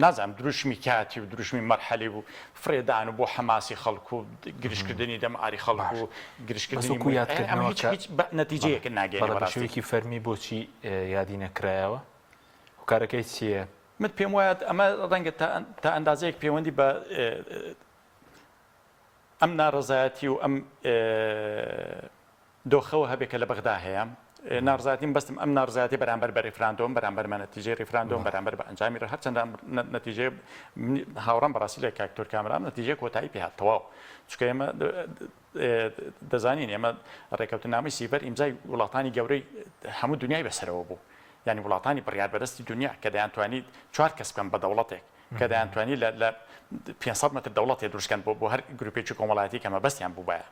نازانم دروشمی کاتی و دروشمی مەرحەلی بوو فرێدان و بۆ حەماسی خەڵکو و گرشکردنی دەماری خەڵکو و گرشکردنی هیچ نەتیجەیەک ناگەێنێ بەشێوەیەکی فەرمی بۆچی یادی نەکرایەوە هۆکارەکەی چییە؟ من پێم وایە ئەمە ڕەنگە تا ئەندازەیەک پەیوەندی بە ئەم ناڕەزایەتی و ئەم دۆخەوە هەبێکە لە بەغدا هەیە نارزاتیم بەستم ئەم نارزاتی بەرامبەر بە ڕیفراندۆم بەرامبەر بە نەتیجەی ڕیفراندۆم بەرامبەر بە ئەنجامی هەرچەندە نەتیجە هاوڕام بەڕاستی لە کاکتۆر کامران نەتیجە کۆتایی پێهات تەواو چکە ئێمە دەزانین ئێمە ڕێکەوتنامەی سیڤەر ئیمزای وڵاتانی گەورەی هەموو دنیای بەسەرەوە بوو یعنی وڵاتانی بڕیاربەدەستی دنیا کە دەیانتوانی 4 کەس بکەن بە دەوڵەتێک کە دەیانتوانی لە 500 متر دەوڵەتێ دروستکەن بۆ هەر گروپێکی کۆمەڵایەتی کەمە بەستیان بوو بایە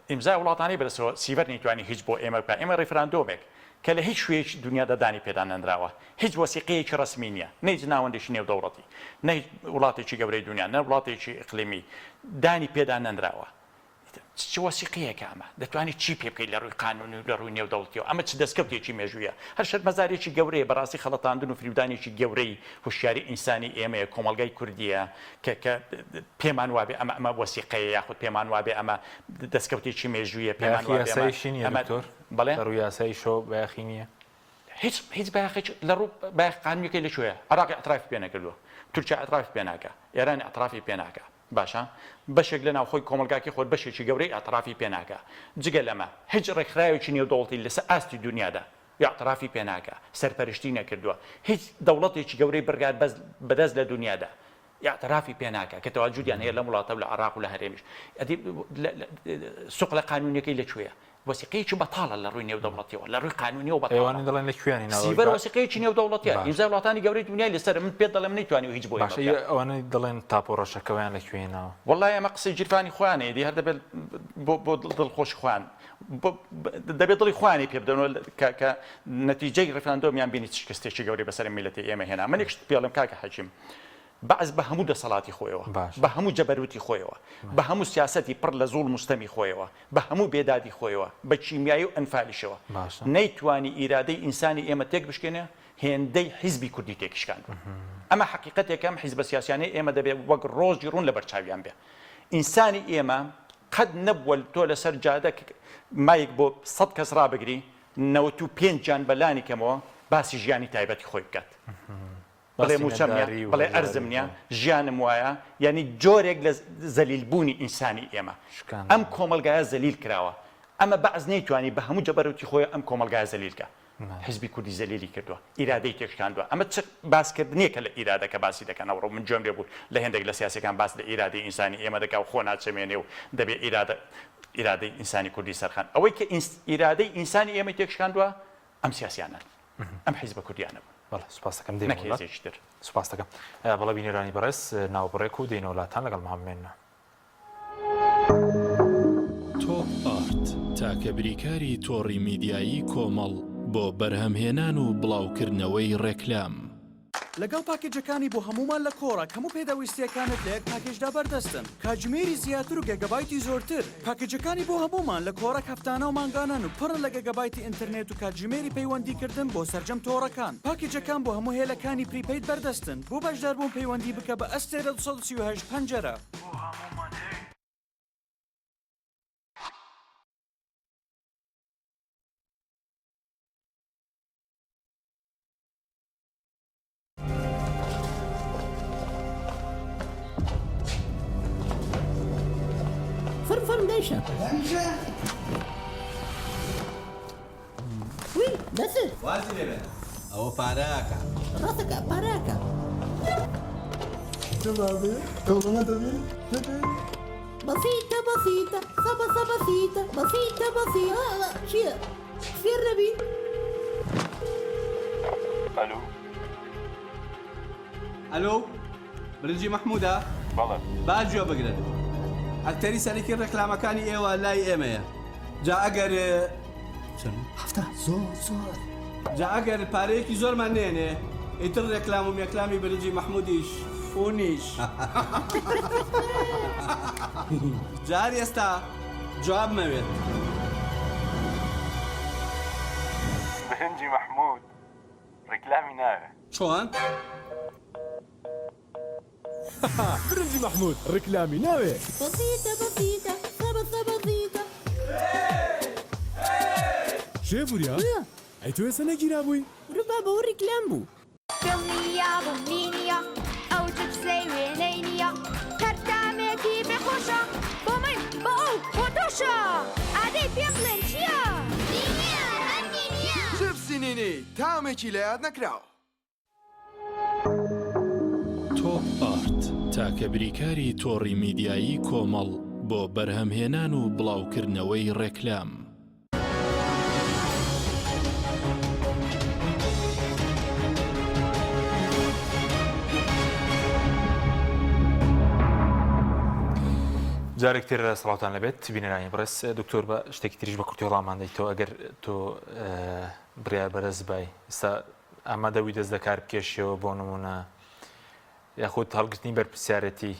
ئیمزای وڵاتانی بەدەستەوە سیڤەر نەیتوانی هیچ بۆ ئێمە بکە ئێمە ڕیفراندۆمێک کە لە هیچ شوێیەکی دنیادا دانی پێدا نەنراوە هیچ وەسیقەیەکی ڕسمی نییە نەیج ناوەندێکی نێو دەوڵەتی نەی وڵاتێکی گەورەی دنیا نە وڵاتێکی ئیقلیمی دانی پێدا نەنراوە چ وەسیقەیەکە ئەمە دەتوانێت چی پێ بکەیت لە ڕووی قانونی و لە ڕووی نێودەوڵەتیەوە ئەمە چ دەستکەوتێکی مێژوویە هەر شەرمەزارێکی گەورەیە بەڕاستی خەڵەتاندن و فریودانێکی گەورەی هوشیاری ئینسانی ئێمەیە کۆمەلگای کوردیە کە پێمان وابێ ئەمە وەسیقەیە یاخود پێمان وابێ ئەمە دەستکەوتێکی مێژوویە پێمان وابێ بەڵێ ڕووی یاسایی شۆ بەیاخی نییە هیچ باخێک لە ڕوو باخ قانونیەکەی لەکوێیە عراقی ئەطرافی پێ نەکردووە تورکیا ئەطرافی پێ ناکە ئێرانی ئەطرافی پێ ناکە باشە بەشێک لە ناوخۆی کۆمەلگاکی خۆت بەشێکی گەورەی ئەطرافی پێ ناکە جگە لەمە هیچ ڕێکخراوێکی نێودەوڵەتی لەسەر ئاستی دنیادا ئەطرافی پێ ناکە سەرپەرشتی نەکردووە هیچ دەوڵەتێکی گەورەی بڕگار بەدەست لە دنیادا ئاعترافی پێ ناکە کە تەواجودیان هەیە لە وڵاتە لە عراق و لە هەرێمیش سوق لە قانونیەکەی لەکوێیە وەسیقەیەکی بەتاڵە لە ڕووی نێودەوڵەتیەوە لە ڕووی قانونی و بەتاڵی دەڵێن لە کوێنی سیبەر وەسیقەیەکی نێودەوڵەتیە ئیمزای وڵاتانی گەورەی دنیای لەسەر من پێ دەڵێم نەیتوانی هیچ بۆی باشە ئەوانەی دەڵێن تاپۆڕەشەکەویان لە کوێنەوە وەڵای ئەمە قسەی جیرفانی خوانێ دی هەر دەبێت بۆ دڵخۆش خوان دەبێت دڵی خوانی پێ بدەنەوە کە نەتیجەی ڕێفراندۆمیان بینی شکستێکی گەورەی بەسەر میلەتی ئێمە هێنا من یەکشت پێڵم کاکە حەکیم بەعز بە هەموو دەسەڵاتی خۆیەوە بە هەموو جەبەروتی خۆیەوە بە هەموو سیاسەتی پڕ لە زوڵ مستەمی خۆیەوە بە هەموو بێدادی خۆیەوە بە چیمیایی و ئەنفالیشەوە نەیتوانی ئیرادەی ئینسانی ئێمە تێک بشکێنێ هێندەی حیزبی کوردی تێکشکاند ئەمە حقیقەتێکم حیزبە سیاسیانەی ئێمە دەبێت وەک ڕۆژی ڕوون لە بەرچاویان بێ ئینسانی ئێمە قەت نەبووە تۆ لەسەر جادە مایک بۆ 100 کەس ڕابگری 95 جان بەلانی کەمەوە باسی ژیانی تایبەتی خۆی بکات بڵێ موچەم بڵێ ئەرزم نییە ژیانم وایە یعنی جۆرێک لە زەلیلبوونی ئینسانی ئێمە ئەم کۆمەلگایە زەلیل کراوە ئەمە بەعز نەیتوانی بە هەموو جەبەروتی خۆی ئەم کۆمەلگایە زەلیلکە حیزبی کوردی زەلیلی کردووە ئیرادەی تێکشاندووە ئەمە چ باسکردنیەکە لە ئیرادەکە باسی دەکەن ئەوڕۆ من جۆم لێ بوو لە هێندێک لە سیاسەکان باس لە ئیرادەی ئینسانی ئێمە دەکا و خۆ ناچەمێنێ و دەبێت ئیرادەی ئینسانی کوردی سەرخان ئەوەی کە ئیرادەی ئینسانی ئێمە تێکشاندووە ئەم سیاسیانە ئەم حیزبە کوردیانە بوو بەڵێ سوپاس دەکەم دێنێتر سوپاس دەکەم بەڵە بینێرانی بەڕێز ناوبڕێک و دێنەوەلاتان لەگەڵ مامێنە تۆپ ئارت تاکە بریکاری تۆڕی میدیایی کۆمەڵ بۆ بەرهەمهێنان و بڵاوکردنەوەی ڕێکلام لەگەڵ پاکێجەکانی بۆ هەمومان لە کۆڕک هەموو پێداویستیەکانت لە یەک پاکێجدا بەردەستن کاتژمێری زیاتر و گەگەبایتی زۆرتر پاکێجەکانی بۆ هەمومان لە کۆڕک هەفتانە و مانگانان و پڕ لە گەگەبایتی ئینترنێت و کاتژمێری پەیوەندیکردن بۆ سەرجەم تۆڕەکان پاکێجەکان بۆ هەموو هێلەکانی پریپەید بەردەستن بۆ بەشداربوون پەیوەندی بکە بە ئەستێرە 238 پەنجەرە فرم ديشة وي دسر وازي لبن او باراكا راسك باراكا بسيطة بسيطة سبا بسيطة بسيطة بسيطة شيء في الربي الو برنجي محمودة باجو بقرن اكتري سالكي الركلامة كاني ايوه لاي ايميا جا اگر هفته زور جا اگر باريكي زور منينه ايتر ركلامو ميكلامي برنجي محموديش فونيش جاري استا جواب مويت برنجي محمود ركلامي ناوي شلون؟ برنجي محمود ركلامي ناوي بسيطة بسيطة سبا بسيطة شايفوا يا اي تو سنة جيرابوي ربابا وركلام بو دڵنیا بمبینیە ئەو جب سەیوێنەینیە کەرتامێکی بێخۆشە بۆ من بۆ ئەو بۆ تۆشە ئادەی پێ بڵێن چییە؟ دینیە هەندی نییە جبسینینی تامێکی لە یاد نەکراوە تۆپ ئارت تاکە بریکاری تۆڕی میدیایی کۆمەڵ بۆ بەرهەمهێنان و بڵاوکردنەوەی ڕێکلام جارێکتر سەڵاتان لەبێت بینەرانی بڕێز دکتۆر بە شتێکی تریش بە کورتی وەڵامان دەیتەوە ئەگەر تۆ بڕیار بەرز بای ئێستا ئامادەوی دەست دەکار بکێشیەوە بۆ نمونە یاخود هەڵگرتنی بەرپرسیارەتی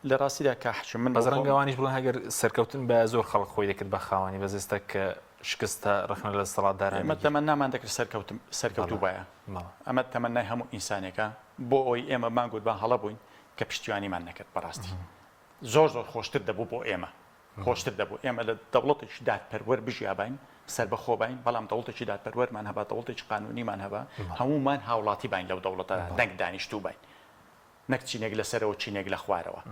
لە ڕاستیدا کاحش من بەزرەنگەوانیش بڵێن هەگەر سەرکەوتن بە زۆر خەڵک خۆی دەکرد بە خاوەنی بەزێستە کە شکستە ڕخنە لە سەڵاتداران ئێمە تەمەن نامان دەکرد سەرکەوتوو بایە ئەمە تەمەنای هەموو ئینسانێکە بۆ ئەوی ئێمە مانگوت بە هەڵە بووین کە پشتیوانیمان نەکرد بەڕاستی زۆر خۆشتر دەبوو بۆ ئێمە خۆشتر دەبوو ئێمە لە دەوڵەتێکی دادپەروەر بژیابین سەر بەخۆ باین بەڵام دەوڵەتێکی دادپەروەرمان هەبا دەوڵەتێکی قانونیمان هەبا هەمومان هاوڵاتی باین لەو دەوڵەتە دەنگ دانیشتوو باین نەک چینێک لەسەرەوە چینێک لە خوارەوە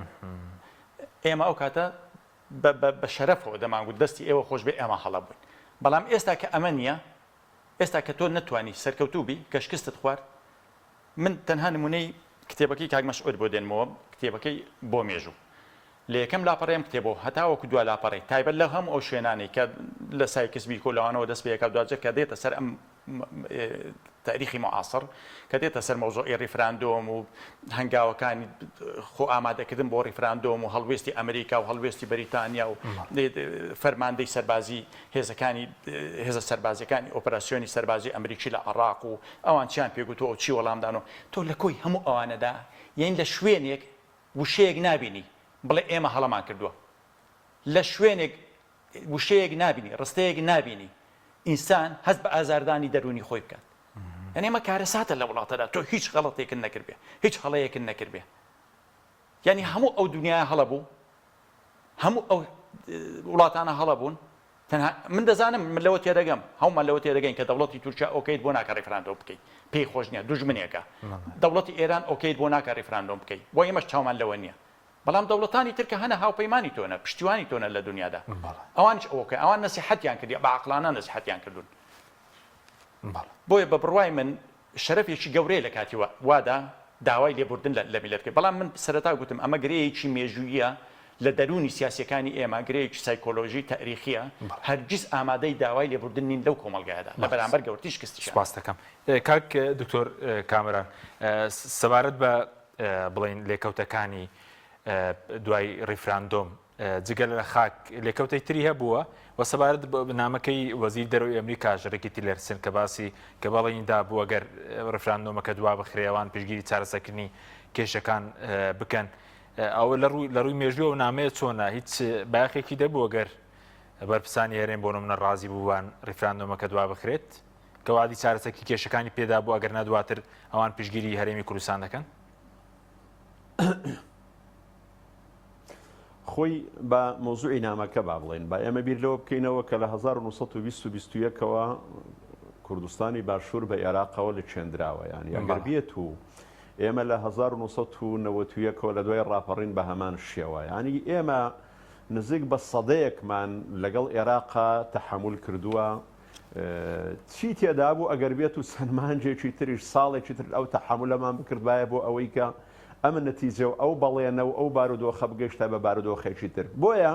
ئێمە ئەو کاتە بە شەرەفەوە دەمانگوت دەستی ئێوە خۆش بێ ئێمە هەڵە بووین بەڵام ئێستا کە ئەمە نییە ئێستا کە تۆ نەتوانی سەرکەوتوو بی کە شکستت خوارد من تەنها نمونەی کتێبەکەی کاک مەسعود بۆ دێنمەوە کتێبەکەی بۆ مێژوو لە یەکەم لاپەڕێم کتێبەوە هەتاوەکو دوا لاپەڕی تایبەت لە هەموو ئەو شوێنانی کە لە سایکسبی کۆلەوانەوە دەست پێەکە دوجە کە دێتە سەر ئەم تاریخی معاصر کە دێتە سەر مەوزوعی ریفراندۆم و هەنگاوەکانی خۆ ئامادەکردن بۆ ریفراندۆم و هەڵوێستی ئەمریکا و هەڵوێستی بەریتانیا و فەرماندەی سەربازی هێزەکانی هێزە سەربازیەکانی ئۆپەراسیۆنی سەربازی ئەمریکی لە عێراق و ئەوان چیان پێگوتووە و چی وەڵامدانەوە تۆ لە کۆی هەموو ئەوانەدا یان لە شوێنێک وشەیەک نابینی بڵێ ئێمە هەڵەمان کردووە لە شوێنێک وشەیەک نابینی ڕستەیەک نابینی ئینسان هەست بە ئازاردانی دەرونی خۆی بکات یعنی ئەمە کارەساتە لە وڵاتەدا تۆ هیچ غەڵەتێکن نەکرد بێ هیچ هەڵەیەکن نەکرد بێ یعنی هەموو ئەو دنیای هەڵە بوو هەموو ئەو وڵاتانە هەڵە بوون تەنها من دەزانم من لەوە تێدەگەم هەومان لەوە تێدەگەین کە دەوڵەتی تورکیا ئۆکەیت بۆ ناکە ڕێفراندۆم بکەیت پێی خۆش نییە دوژمنێکە دەوڵەتی ئێران ئۆکەیت بۆ ناکە ڕێفراندۆم بکەیت بۆ ئێمەش چاومان لەوە نییە بەڵام دەوڵەتانی ترکە هەنە هاوپەیمانی تۆنە پشتیوانی تۆنە لە دنیادا ئەوانش ئەوکە ئەوان نەسیحەتیان کردی بە عەقڵانە نەسیحەتیان کردوون بۆیە بە بڕوای من شەرەفێکی گەورەیە لە کاتی وادا داوای لێبوردن لە میلەت کرد بەڵام من سەرەتا گوتم ئەمە گرەیەکی مێژوویە لە دەرونی سیاسەکانی ئێمە گرەیەکی سایکۆلۆژی تاریخیە هەرگیز ئامادەی داوای لێبوردن نین لەو کۆمەلگایەدا لە بەرامبەر گەورەی شکستی سپاس دەکەم کاک دکتۆر کامران سەبارەت بە بڵین لێکەوتەکانی دوای ریفراندۆم جگەل لە خاک لێکەوتەی تری هەبووە و سەبارەت نامەکەی وەزیر دەرەوەی ئەمریکا ژەرەکی تیلەرسن کە باسی کە بەڵێندا بووە گەر ریفراندۆمەکە دوا بخرێوان پشگیری چارەسەرکردنی کێشەکان بکەن ئەوە لە ڕووی مێژووە و نامەیە چۆنە هیچ باخێکی دەبووە گەر بەرپرسانی هەرێم بۆ نمونە ڕازی بووان ریفراندۆمەکە دوا بخرێت کە وادی چارەسەرکی کێشەکانی پێدا بووە گەر نەدواتر ئەوان پشگیری هەرێمی کوردستان دەکەن خۆی بە مۆزوعی نامەکە با بڵێن با ئێمە بیر لەوە بکەینەوە کە لە 1920-21ەوە کوردستانی باشوور بە عێراقەوە لە چێندراوە یانی ئەگەر بێت و ئێمە لە 1991ەوە لە دوای ڕاپەڕین بە هەمان شێوە ینی ئێمە نزیک بە سەدەیەکمان لەگەڵ عێراقا تەحمل کردووە چی تێدا بوو ئەگەر بێت و سەرمانجێکی تریش ساڵێکی تر ئەو تەحملەمان بکردبایە بۆ ئەوەی کە ئەمە نەتیجە و ئەو بەڵێنە و ئەو بارودۆخە بگەشتە بە بارودۆخێکی تر بۆیە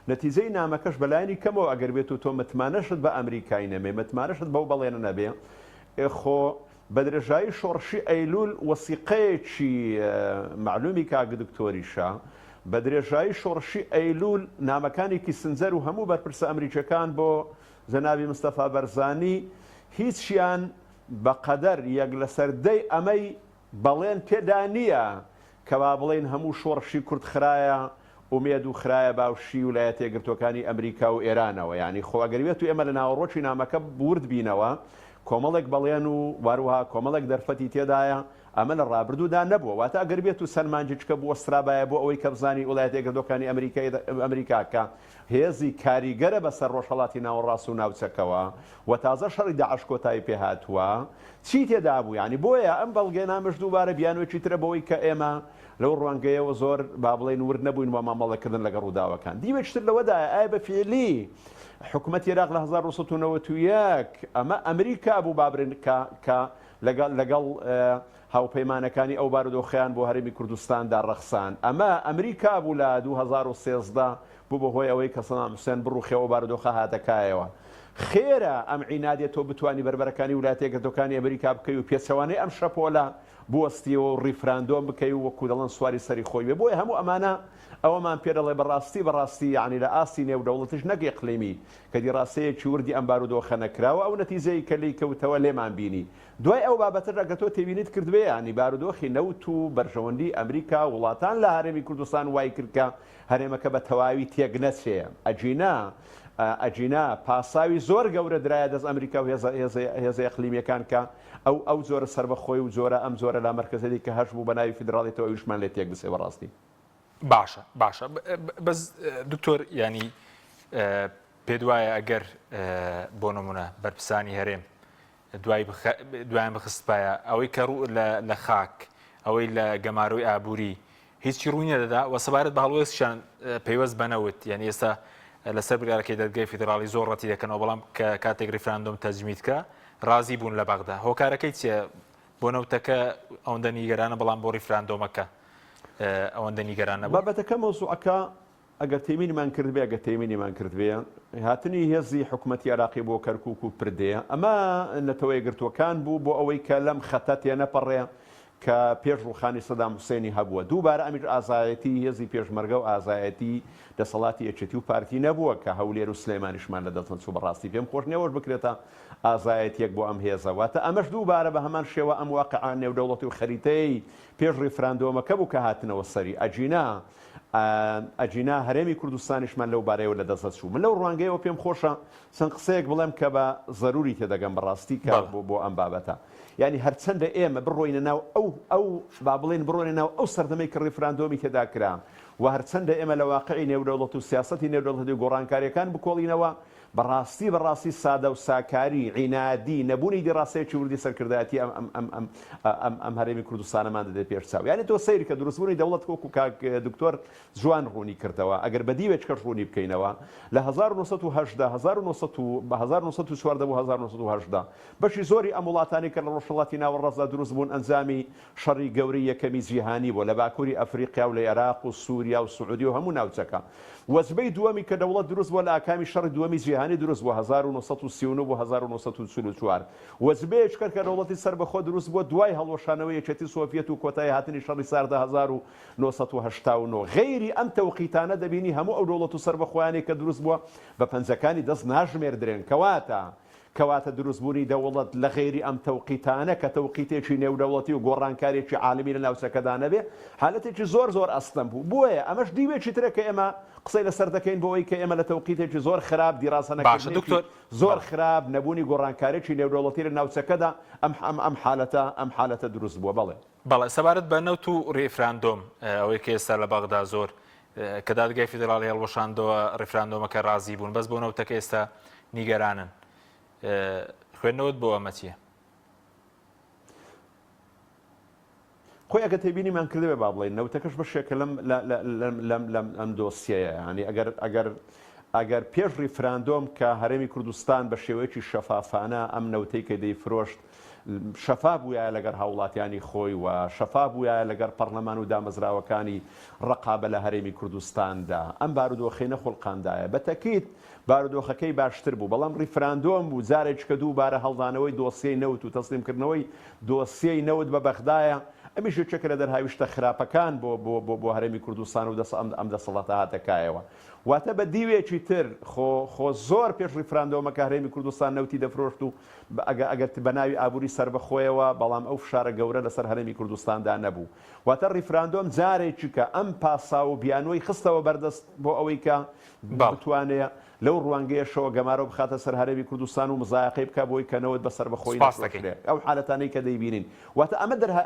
نەتیجەی نامەکەش بەلایانی کەمەوە ئەگەر بێت و تۆ متمانەشت بە ئەمریکای نەبێ متمانەشت بەو بەڵێنە نەبێ خۆ بە درێژایی شۆڕشی ئەیلول وەسیقەیەکی معلومی کاک دکتۆریشە بە درێژایی شۆڕشی ئەیلول نامەکانێکی سنجەر و هەموو بەرپرسە ئەمریکەکان بۆ جەنابی مستەفا بەرزانی هیچیان بەقەدەر یەک لەسەر دەی ئەمەی بەڵێن پێدا نییە کەوا بڵێن هەموو شۆڕشی کورد خرایە ئومێد و خرایە باوشی ویلایەتە یەکگرتوەکانی ئەمریکا و ئێرانەوە ینی خۆگەروێت و ئێمە لە ناوەڕۆکی نامەکە بورد بینەوە کۆمەڵێک بەڵێن و واروها کۆمەڵێک دەرفەتی تێدایە ئەمە لە ڕابردوودا نەبووە واتە ئەگەر بێت و سەرمانجچکە بووە سرابایە بۆ ئەوەی کە بزانی وڵایەتە یەکگرتوەکانی ئەمریکاکە هێزی کاریگەرە بەسەر ڕۆژهەڵاتی ناوەڕاست و ناوچەکەەوە و تازە شەڕی داعش کۆتایی پێهاتووە چی تێدا بوو ینی بۆیە ئەم بەڵگەی نامەش دووبارە بیانوێکی ترە بەوەی کە ئێمە لەو ڕوانگەیەوە زۆر با بڵێن ورد نەبووین و مامەڵەکردن لەگە ڕووداوەکان دیوێکتر لەوەدایە ئایا بە فێلی حکوومەت عێراق لە 1991 ئەمە ئەمریکا بوو بابرن کە لەگەڵ هاوپەیمانەکانی ئەو بارودۆخیان بۆ هەرێمی کوردستاندا ڕەخسان ئەمە ئەمریکا بوو لە 2013 بوو بەهۆی ئەوەی کە سەدام حوسێن بڕوخێەوە بارودۆخە هاتەکایەوە خێرە ئەم عینادێت تۆ بتوانانی بربەرەکانی وڵاتە یەکگرتوەکانی ئەمریکا بکەی و پێچەوانەی ئەم شەپۆلە بوەستیەوە و ڕیفراندۆم بکەی و وەکو دەڵەن سواری سەری خۆی بێ بۆیە هەموو ئەمانە ئەوەمان پێ دەڵێ بەڕاستی یعنی لە ئاستی نێودەوڵەتش نەک ئیقلیمی کە دیڕاستەیەکی وردی ئەم بارودۆخە نەکراوە ئەو نەتیجەی کە لی کەوتەوە لێمان بینی دوای ئەو بابەتر ئەگە تۆ تێبینیت کردوێ ینی بارودۆخی نەوت و بەرژەوەندی ئەمریکا وڵاتان لە هەرێمی کوردستان وای کردکە هەرێمەکە بە تەواوی تێک نەچێ ئەجینا پاساوی زۆر گەورە درایە دەست ئەمریکا و هێزە ئەقلیمیەکان کە ئەو زۆرە سربەخۆی و زۆرە ئەم زۆرە لا مرکزی کە هەش بوو بە ناوی فیدراڵێتەوە ویشمان لێ تێک بسێ بەڕاستی باشە بەس دکتۆر ینی پێ وایە ئەگەر بۆ نمونە بەرپرسانی هەرێم دوایان بخستپایە ئەوەی کە ڕوو لە خاک ئەوەی لە گەماروی ئابووری هیچی ڕووی نەدەدا و سەبارەت بە هەڵوێستیان پەیوەست بنەوت یعنی ئێستا لەسەر بریارەکەی دەرگای فیدراڵی زۆر ڕەتی دەکەنەوە بەڵام کە کاتێک ریفراندۆم تەجمیدکە ڕازی بوون لە بەغدا هۆکارەکەی چیە بۆ نەوتەکە ئەوەندە نیگەرانە بەڵام بۆ ریفراندۆمەکە ئەوەندە نیگەرانە بابەتەکە مۆزوعەکە ئەگەر تێمینمان کردبێ ئەگە تێمینیمان کردبێ هاتنی هێزی حکوومەتی عراقی بۆ کەرکووک و پردەیە ئەمە نەتەوەی گرتوەکان بوو بۆ ئەوەی کە لەم خەتە تێنەپەڕێ کە پێش ڕوخانی سەدام حوسێنی هەبووە دووبارە ئەمیر ئازایەتی هێزی پێشمەرگە و ئازایەتی دەسەڵاتی یەکێتی و پارتی نەبووە کە هەولێر و سلێمانیشمان لە دەستن چوو بەڕاستی پێم خۆش نێوەش بکرێتە ئازایەتیەک بۆ ئەم هێزەواتە ئەمەش دووبارە بە هەمان شێوە ئەم واقعان نێودەوڵەتی و خەریتەی پێش ڕیفراندۆمەکە بوو کە هاتنەوە سەری ئەجینا هەرێمی کوردستانیشمان لەو بارەیەوە لە دەست چوو من لەو ڕوانگەیەوە پێم خۆشە چەند قسەیەک بڵێم کە بە ضروری تێدەگەم بەڕاستی کە بۆ ئەم بابەتە ینی هەرچەندە ئێمە بڕۆینە ناو ئەو با بڵێن بڕۆنە ناو ئەو سەردەمەی کە ڕیفراندۆمی تێدا کرا و هەرچەندە ئێمە لە واقعی نێودەوڵەت و سیاسەتی نێودەوڵەتی گۆڕانکاریەکان بکۆڵینەوە بەڕاستی سادە و ساکاری عینادی نەبوونی دیڕاستەیەکی وردی سەرکردایەتی ئەم هەرێمی کوردستانەمان دەدێت پێش چاو یعنی تۆ سەیری کە دروستبوونی دەوڵەت وەکو کاک دکتۆر جوان ڕوونی کردەوە ئەگەر بەدیوێت کەش ڕوونی بکەینەوە لە 1970 بەشی زۆری ئەم وڵاتانی کە لە ڕۆژهەڵاتی ناوەڕاستدا دروست بوون ئەنجامی شەڕی گەورەی یەکەمی جیهانی بۆ لە باکووری ئەفریقیا و لە عێراق و سووریا و سعودی و هەموو ناوچەکە وەزبەی دووەمی کە دەوڵەت دروست بووە لە ئاکامی شەڕی دووەمی جیهانی دروست بووە 1939 بۆ 1944 وەزبەیەک کرد کە دەوڵەتی سەربەخۆ دروست بووە دوای هەڵوەشانەوەی یەکێتی سۆڤیەت و کۆتایی هاتنی شەڕی ساردە 1989 غەیری ئەم تەوقیتانە دەبینی هەموو ئەو دەوڵەت و سەربەخۆیانێک کە دروست بووە بە پەنجەکانی دەست ناژمێردرێن کەواتە دروستبوونی دەوڵەت لە غێری ئەم تەوقیتانە کە تەوقیتێکی نێودەوڵەتی و گۆڕانکارێکی عالمی لە ناوچەکەدا نەبێ حالەتێکی زۆر ئەستەم بوو بۆیە ئەمەش دیوێکی ترە کە ئێمە قسەی لەسەر دەکەین بۆ ئەوەی کە ئێمە لە تەوقیتێکی زۆر خراپ دیڕاستەنەکردنێکی زۆر خراپ نەبوونی گۆڕانکارێکی نێودەوڵەتی لە ناوچەکەدا ئەم حالەتە دروست بووە بەڵێ سەبارەت بە نەوت و ڕیفراندۆم ئەوەی کە ئێستا لە بەغدا زۆر کە دادگای فیدراڵی هەڵوەشاندەوە ڕیفراندۆمەکە ڕازی بوون بەس بۆ نەوتەکە ئێستا نیگەرانن خوێندنەوەت بۆ ئەمە چییە؟ خۆی ئەگە تێبینیمان کردوێ با بڵێن نەوتەکەش بەشێکە لەم دۆسیەیە ینی ئەگەر پێش ریفراندۆم کە هەرێمی کوردستان بە شێوەیەکی شەفافانە ئەم نەوتەی کە دەیفرۆشت شەفاف بووایە لەگەر هاوڵاتیانی خۆی و شەفاف بووایە لەگەر پەرلەمان و دامەزراوەکانی ڕقابە لە هەرێمی کوردستاندا ئەم بارودۆخەی نەخۆڵقاندایە بەتەکیت بارودۆخەکەی باشتر بوو بەڵام ریفراندۆم بوو جارێک کە دووبارە هەڵدانەوەی دۆسیەی نەوت و تەسلیمکردنەوەی دۆسیەی نەوت بە بەغدایە ئەمیش چەکە لە دەرهاویشتە خراپەکان بۆ هەرێمی کوردستان و ئەم دەسەڵاتە هاتەکایەوە واتە بە دیوێکی تر خۆ زۆر پێش ریفراندۆمەکە هەرێمی کوردستان نەوتی دەفرۆشت و ئەگەر بە ناوی ئابووری سەربەخۆیەوە بەڵام ئەو فشارە گەورە لەسەر هەرێمی کوردستاندا نەبوو واتە ریفراندۆم جارێکی کە ئەم پاسا و بیانوەی خستەوە بەردەست بۆ ئەوەی کە بتوانێت لەو ڕوانگەیەشەوە گەمارۆ بخاتە سەر هەرێمی کوردستان و مزایقەی بکە بۆی کەنەوەت بە سەربەخۆی ئەو حالەتانەی کە دەیبینین واتە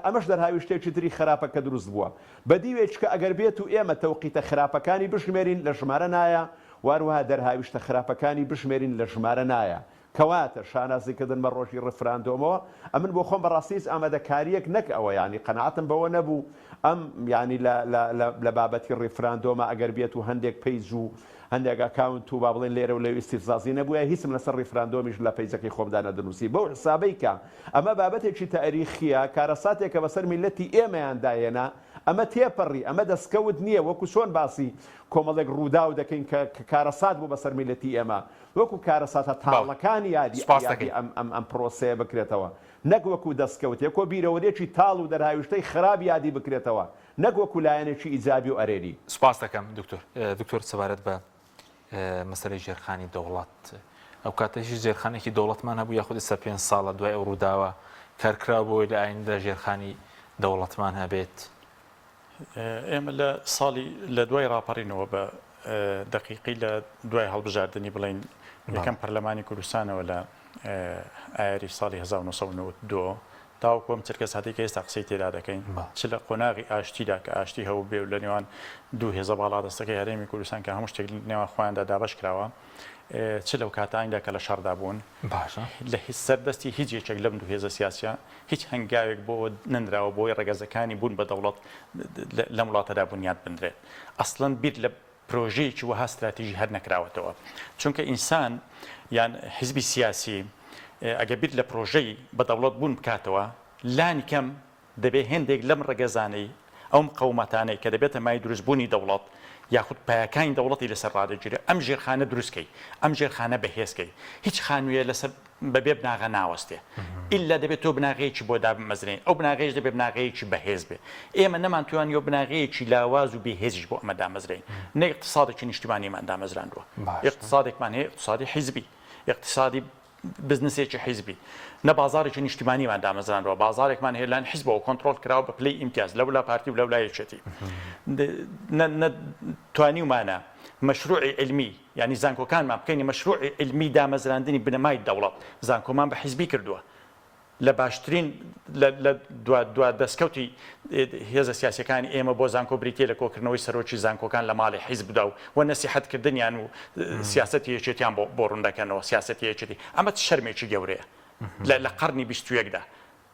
ئەمەش دەرهاوی شتێکی تری خراپەکە دروست بووە بەدیوێک کە ئەگەر بێت و ئێمە تەوقیتە خراپەکانی بشمێرین لە ژمارە نایە واروها دەرهاویشتە خراپەکانی بشمێرین لە ژمارە نایە کەواتە شانازیکردن بە ڕۆژی ڕفراندۆمەوە ئەمن بۆ خۆم بەڕاستیش ئامادەکاریەک نەک ئەوە ینی قەنەعەتم بەوە نەبوو ئەم ینی لە بابەتی ڕیفراندۆمە ئەگەر بێت و هەندێک پەیج و هەندێک ئەکاونت و با بڵێن لێرە و لەوی استیفزازی نەبووە هیچم لەسەر ڕیفراندۆمیش لە پەیجەکەی خۆمدا نەدەنووسی بەو حسابەی کە ئەمە بابەتێکی تاریخیە کارەساتێکە بەسەر میلەتی ئێمەیان داهێنا ئەمە تێپەڕی ئەمە دەستکەوت نییە وەکو چۆن باسی کۆمەڵێک ڕوودا و دەکەین کە کارەسات بوو بەسەر میلەتی ئێمە وەکو کارەساتە تاڵەکانی یادی ئەم پرۆسەیە بکرێتەوە نەک وەکو دەستکەوت یەکۆ بیرەوەرێکی تاڵ و دەرهاویشتەی خراپ یادی بکرێتەوە نەک وەکو لایەنێکی ئیجابی و ئەرێری. سپاس دەکەم دکتۆر سەبارەت بە مەسەلەی ژێرخانی دەوڵەت ئەو کاتەشی ژێرخانێکی دەوڵەتمان هەبوو یاخود ئێستا 5 ساڵە دوای ئەو ڕووداوە کارکرا بۆی لە ئایندە ژێرخانی دەوڵەتمان هەبێت. ئێمە لە ساڵی لە دوای ڕاپەڕینەوە بە دقیقی لە دوای هەڵبژاردننی بڵین یەکەم پەرلەمانی کوردستانەوە لە ئایاری ساڵی 1992 تاوەکۆم چرکە ساتێککە ئێستا قسەی تێدا دەکەین چ لە قۆناغی ئاشتیدا کە ئاشتی هەوو بێ و لە نێوان دوو هێزە باڵا دەستەکە یاریمی کوردستان کە هەموو شتێک نێوان خۆیاندا دابش کراوە چ لەو کاتاندا کە لە شەڕدا بوون باشە لە سەردەستی هیچ یەکێک لەم دوو هێزە سیاسیە هیچ هەنگاوێک بۆ ننراوە بۆی ڕێگەزەکانی بوون بە دەوڵەت لەم وڵاتەدا بنیاد بنرێت ئەسڵەن بیر لە پرۆژەیەکی وەها استراتیژی هەر نەکراوەتەوە چونکە ئینسان یان حیزبی سیاسی ئەگە بیر لە پرۆژەی بە دەوڵەت بوون بکاتەوە لانی کەم دەبێت هێندێک لەم ڕێگەزانەی ئەو مقەومەتانەی کە دەبێتە مای دروستبوونی دەوڵەت یاخود پایەکانی دەوڵەتی لەسەر ڕادەگیرێ ئەم ژێرخانە دروستکەی ئەم ژێرخانە بەهێزکەی هیچ خانوویە لەسەر بەبێ بناغە ناوەستێ ئیلا دەبێت تۆ بناغەیەکی بۆ دابمەزرێن ئەو بناغەیەش دەبێت بناغەیەکی بەهێز بێ ئێمە نەمانتوان یۆ بناغەیەکی لاواز و بێهێزیش بۆ ئەمە دامەزرێن نە اقتصادێکی نیشتیمانیمان دامەزراندووە اقتصادێکمان هەیە اقتصادی حیزبی اقتصادی بزنسێکی حیزبی نە بازارێکی نیشتیمانیمان دامەزراندەوە بازارێکمان هەیە لەن حیزبەوە کۆنتڕۆل کراوە بە پلەی ئیمتیاز لەولا پارتی و لەولایەکێتی توانیمانە مەشروعی علمی ینی زانکۆکانمان بکەینی مەشروعی علمی دامەزراندنی بنەمای دەوڵەت زانکۆمان بە حیزبی کردووە لە باشترین دوا دەستکەوتی هێزە سیاسەکانی ئێمە بۆ زانکۆ بریتێ لە کۆکردنەوەی سەرۆکی زانکۆکان لە ماڵی حیزبدا و نەسیحەتکردنیان و سیاسەتی یەکێتیان بۆ ڕوندەکەنەوە سیاسەتی یەکێتی ئەمە شەرمێکی گەورەیە لە قەرنی 21دا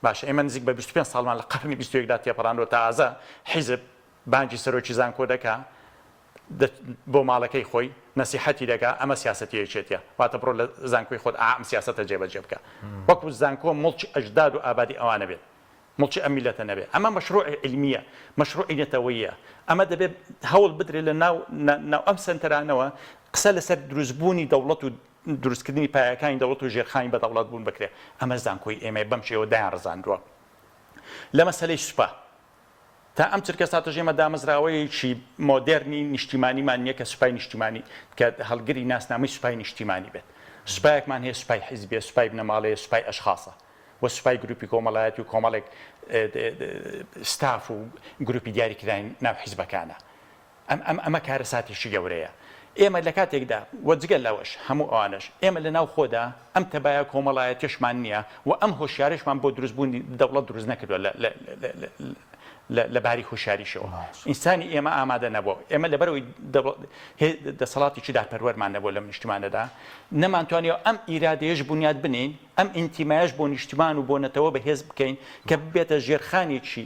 باشە ئێمە نزیک بە 25 ساڵمان لە قەرنی 21دا تێپەڕاندەوە تا ئازا حیزب بانکی سەرۆکی زانکۆ دەکا بۆ ماڵەکەی خۆی نەسیحەتی دەکا ئەمە سیاسەتی یەکێتیە واتە بڕۆ لە زانکۆی خۆت ئەم سیاسەتە جێبەجێ بکە وەکو زانکۆ مڵکی ئەجداد و ئابادی ئەوانە بێت مڵکی ئەم میلەتە نەبێت ئەمە مەشروعی علمیە مەشروعی نەتەوەییە ئەمە دەبێت هەوڵ بدرێت لە ناو ئەم سنتەرانەوە قسە لەسەر دروستبوونی دەوڵەت و دروستکردنی پایەکانی دەوڵەت و ژێرخانی بە دەوڵەت بوون بکرێت ئەمە زانکۆی ئێمە بەم شێوە دایان ڕزاندووە لە مەسەلەی سوپا تا ئەم چرکە ساتۆژێمە دامەزراوەیەکی مۆدێرنی نیشتیمانیمان نییە کە سوپای نیشتیمانی کە هەڵگری ناسنامەی سوپای نیشتیمانی بێت سوپایەکمان هەیە سوپای حیزبێ سوپای بنەماڵەیە سوپای ئەشخاصە و سوپای گروپی کۆمەڵایەتی و کۆمەڵێک ستاف و گروپی دیاریکراین ناو حیزبەکانە ئەمە کارەساتێکی گەورەیە ئێمە لە کاتێکدا وەجگەل لەوەش هەموو ئەوانش ئێمە لە ناو خۆدا ئەم تەبایە کۆمەڵایەتیشمان نییە و ئەم هۆشیارشمان بۆ دروستبوونی دەوڵەت دروست نەکردووە لە باری هوشاریشەوە ئینسانی ئێمە ئامادە نەبووە ئێمە لەبەرەوەی دەسەڵاتی دادپەروەرمان نەبووە لەم نیشتیمانەدا نەمانتوانیەوە ئەم ئیرادەیەش بنیاد بنین ئەم ئینتیمایش بۆ نیشتیمان و بۆ نەتەوە بەهێز بکەین کە ببێتە ژێرخانێکی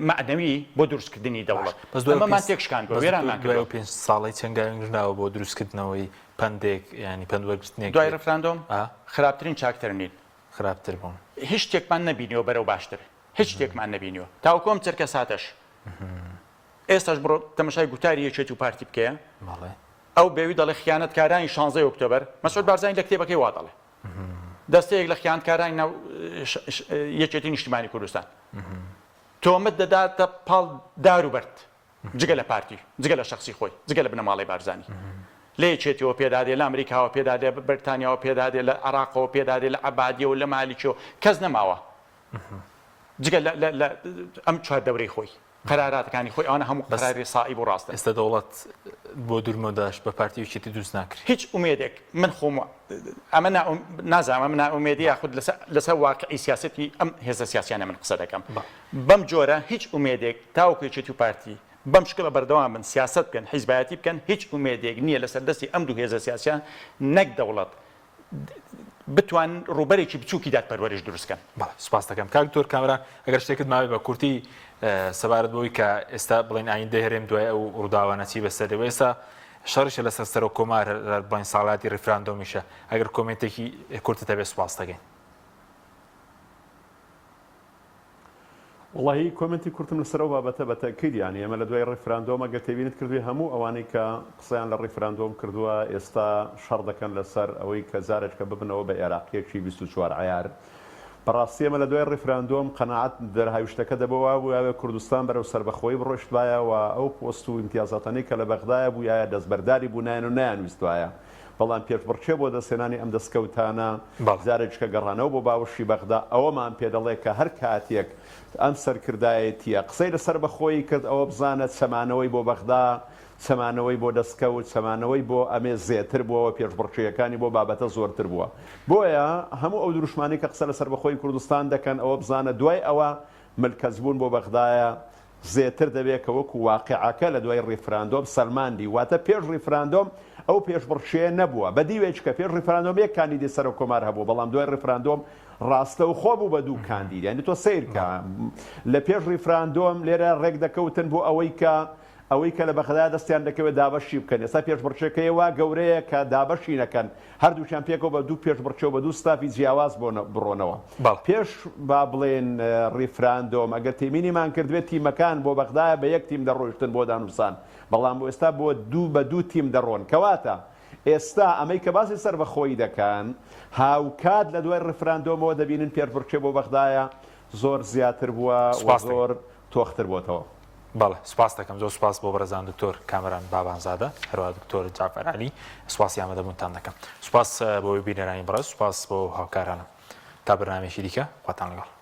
معنەوی بۆ دروستکردنی دەوڵەت ئەمەمان تێکشکاندووە وێرانمان کردووە 5 ساڵی چەنگاوێنراوە بۆ دروستکردنەوەی پندێک ینی پندوەرگرتنێک دوای ڕفراندۆم خراپترین چاکتر نین خراپتر بوون هیچ شتێکمان نەبینیەوە بەرەو باشتر هیچ شتێکمان نەبینیەوە تاوەکۆم چرکە ساتەش ئێستاش بڕۆ تەمەشای گوتاری یەکێتی و پارتی بکەیە ئەو بێوی دەڵێ خیانەتکارانی 16 ئۆکتۆبەر مەسعود بارزانی لە کتێبەکەی وا دەڵێ دەستەیەک لە خیانەتکارانی ناو یەکێتی نیشتیمانی کوردستان تۆمەت دەداتە پاڵ دار و بەرد جگە لە پارتی جگە لە شەخسی خۆی جگە لە بنەماڵی بارزانی لە یەکێتیەوە پێدادێ لە ئەمریکاوە پێدادێ بەرتانیاوە پێدادێ لە عێراقەوە پێدادێ لە عەبادیە و لە مالیکیەوە کەس نەماوە جگە لە ئەم چوار دەورەی خۆی قەراراتەکانی خۆی ئەوانە هەموو قەراری سائب و ڕاستە ئێستا دەوڵەت بۆ دوورمەداش بە پارتیەکێتی دروست ناکرێت هیچ ئومێدێک من خۆم ئەمە نازانم ئەمە ناومێدی یاخود لەسەر واقعی سیاسەتی ئەم هێزە سیاسیانە من قسە دەکەم بەم جۆرە هیچ ئومێدێک تاوەکو یەکێتی و پارتی بەم شکڵە بەردەوام بن سیاست بکەن حیزبایەتی بکەن هیچ ئومێدێک نییە لەسەر دەستی ئەم دوو هێزە سیاسیان نەک دەوڵەت بتوان ڕوبەرێکی بچووکی دادپەروەریش دروستکەن. سپاس دەکەم کاک دکتۆر کامران ئەگەر شتێکت ماوێ بە کورتی سەبارەت بۆی کە ئێستا بڵێن ئایندە هەرێم دوای ئەو ڕووداوانەتی بەسەرەوە ئێستا شەڕیشە لەسەر سەر و کۆمار بڵین ساڵاتی ڕیفراندۆمیشە ئەگەر کۆمنتێکی کورتت هەبێ سوپاس دەکەین. وڵی کۆمنتی کورتم لەسەرەوە بابەتە بە تەکید یانی ئێمە لە دوای ڕێفراندۆمە گە تێبینت کردوی هەموو ئەوانەی کە قسەیان لە ڕێفراندۆم کردووە ئێستا شەڕ دەکەن لەسەر ئەوەی کە زارێککە ببنەوە بە عێراقیەکی 24 عیار. بەڕاستی ئێمە لە دوای ڕێفراندۆم قەنەعەت دەرهاویشتەکە دەبەوە بووایە کوردستان بەرەو سەربەخۆیی بڕۆشتوایەوە ئەو پۆست و ئیمتیازاتانەی کە لە بەغدایە بووایە دەستبەرداری بوونایەن و نایانویستوایە. بەڵام پێشبڕچێ بۆ دەستێنانی ئەم دەستکەوتانە زارێککە گەڕانەوە بۆ باوەشی بەغدا ئەوەمان پێ دەڵێ کە هەر کاتێک ئەم سەرکردایەتیە قسەی لەسەر بەخۆی کرد ئەوە بزانێت سەمانەوەی بۆ بەغدا سەمانەوەی بۆ دەستکەوت سەمانەوەی بۆ ئەمێ زێتر بووەوە پێشبڕچەکانی بۆ بابەتە زۆرتر بووە. بۆیە هەموو ئەو دروشمانی کە قسە لەسەر بەخۆی کوردستان دەکەن ئەوە بزانە دوای ئەوە ملکەزبوون بۆ بەغدایە زێتر دەبێت کە وەکو واقعەکە لە دوای ڕێفراندۆم سەلماندی واتە پێش ڕێفراندۆم ئەو پێشبڕچێ نەبووە بەدیوێک کە پێش ڕێفراندۆم یەک کاندیدی سەر و کۆمار هەبوو بەڵام دوای ڕێفراندۆم ڕاستە و خۆ بوو بە دوو کاندید یعنی تۆ سیرکە لە پێش ڕێفراندۆم لێرە ڕێک دەکەوتن بۆ ئەوەی کە لە بەغدا دەستیان دەکەوێت دابەشی بکەن ئێستا پێشبڕچەکەی وا گەورەیە کە دابەشی نەکەن هەردووچیان پێکەوە بە دوو پێشبڕچە و بە دوو ستافی جیاواز بڕۆنەوە پێش با بڵێن ڕێفراندۆم ئەگەر تێمینیمان کردوێت تیمەکان بۆ بەغدایە بە یەک تیم دەڕۆیشتن بۆ دانووسان بەڵام بۆ ئێستا بۆ دوو تیم دەڕۆن کەواتە ئێستا ئەمەی کە باسی سەر بەخۆی دەکەن هاوکات لە دوای ڕێفراندۆمەوە دەبینن پێشبڕچێ بۆ بەغدایە زۆر زیاتر بووە زۆر تۆختر بۆتەوە. بەڵێ سپاس دەکەم زۆر سپاس بۆ بەرەزان دکتۆر کامران بابانزادە هەروە دکتۆر جعفەر عەلی سپاسی ئامادەبوونتان دەکەم سپاس بۆ بینەرانی بەڕێز سپاس بۆ هاوکارانم تا بەرنامێکی دیکە خواتان لەگەڵ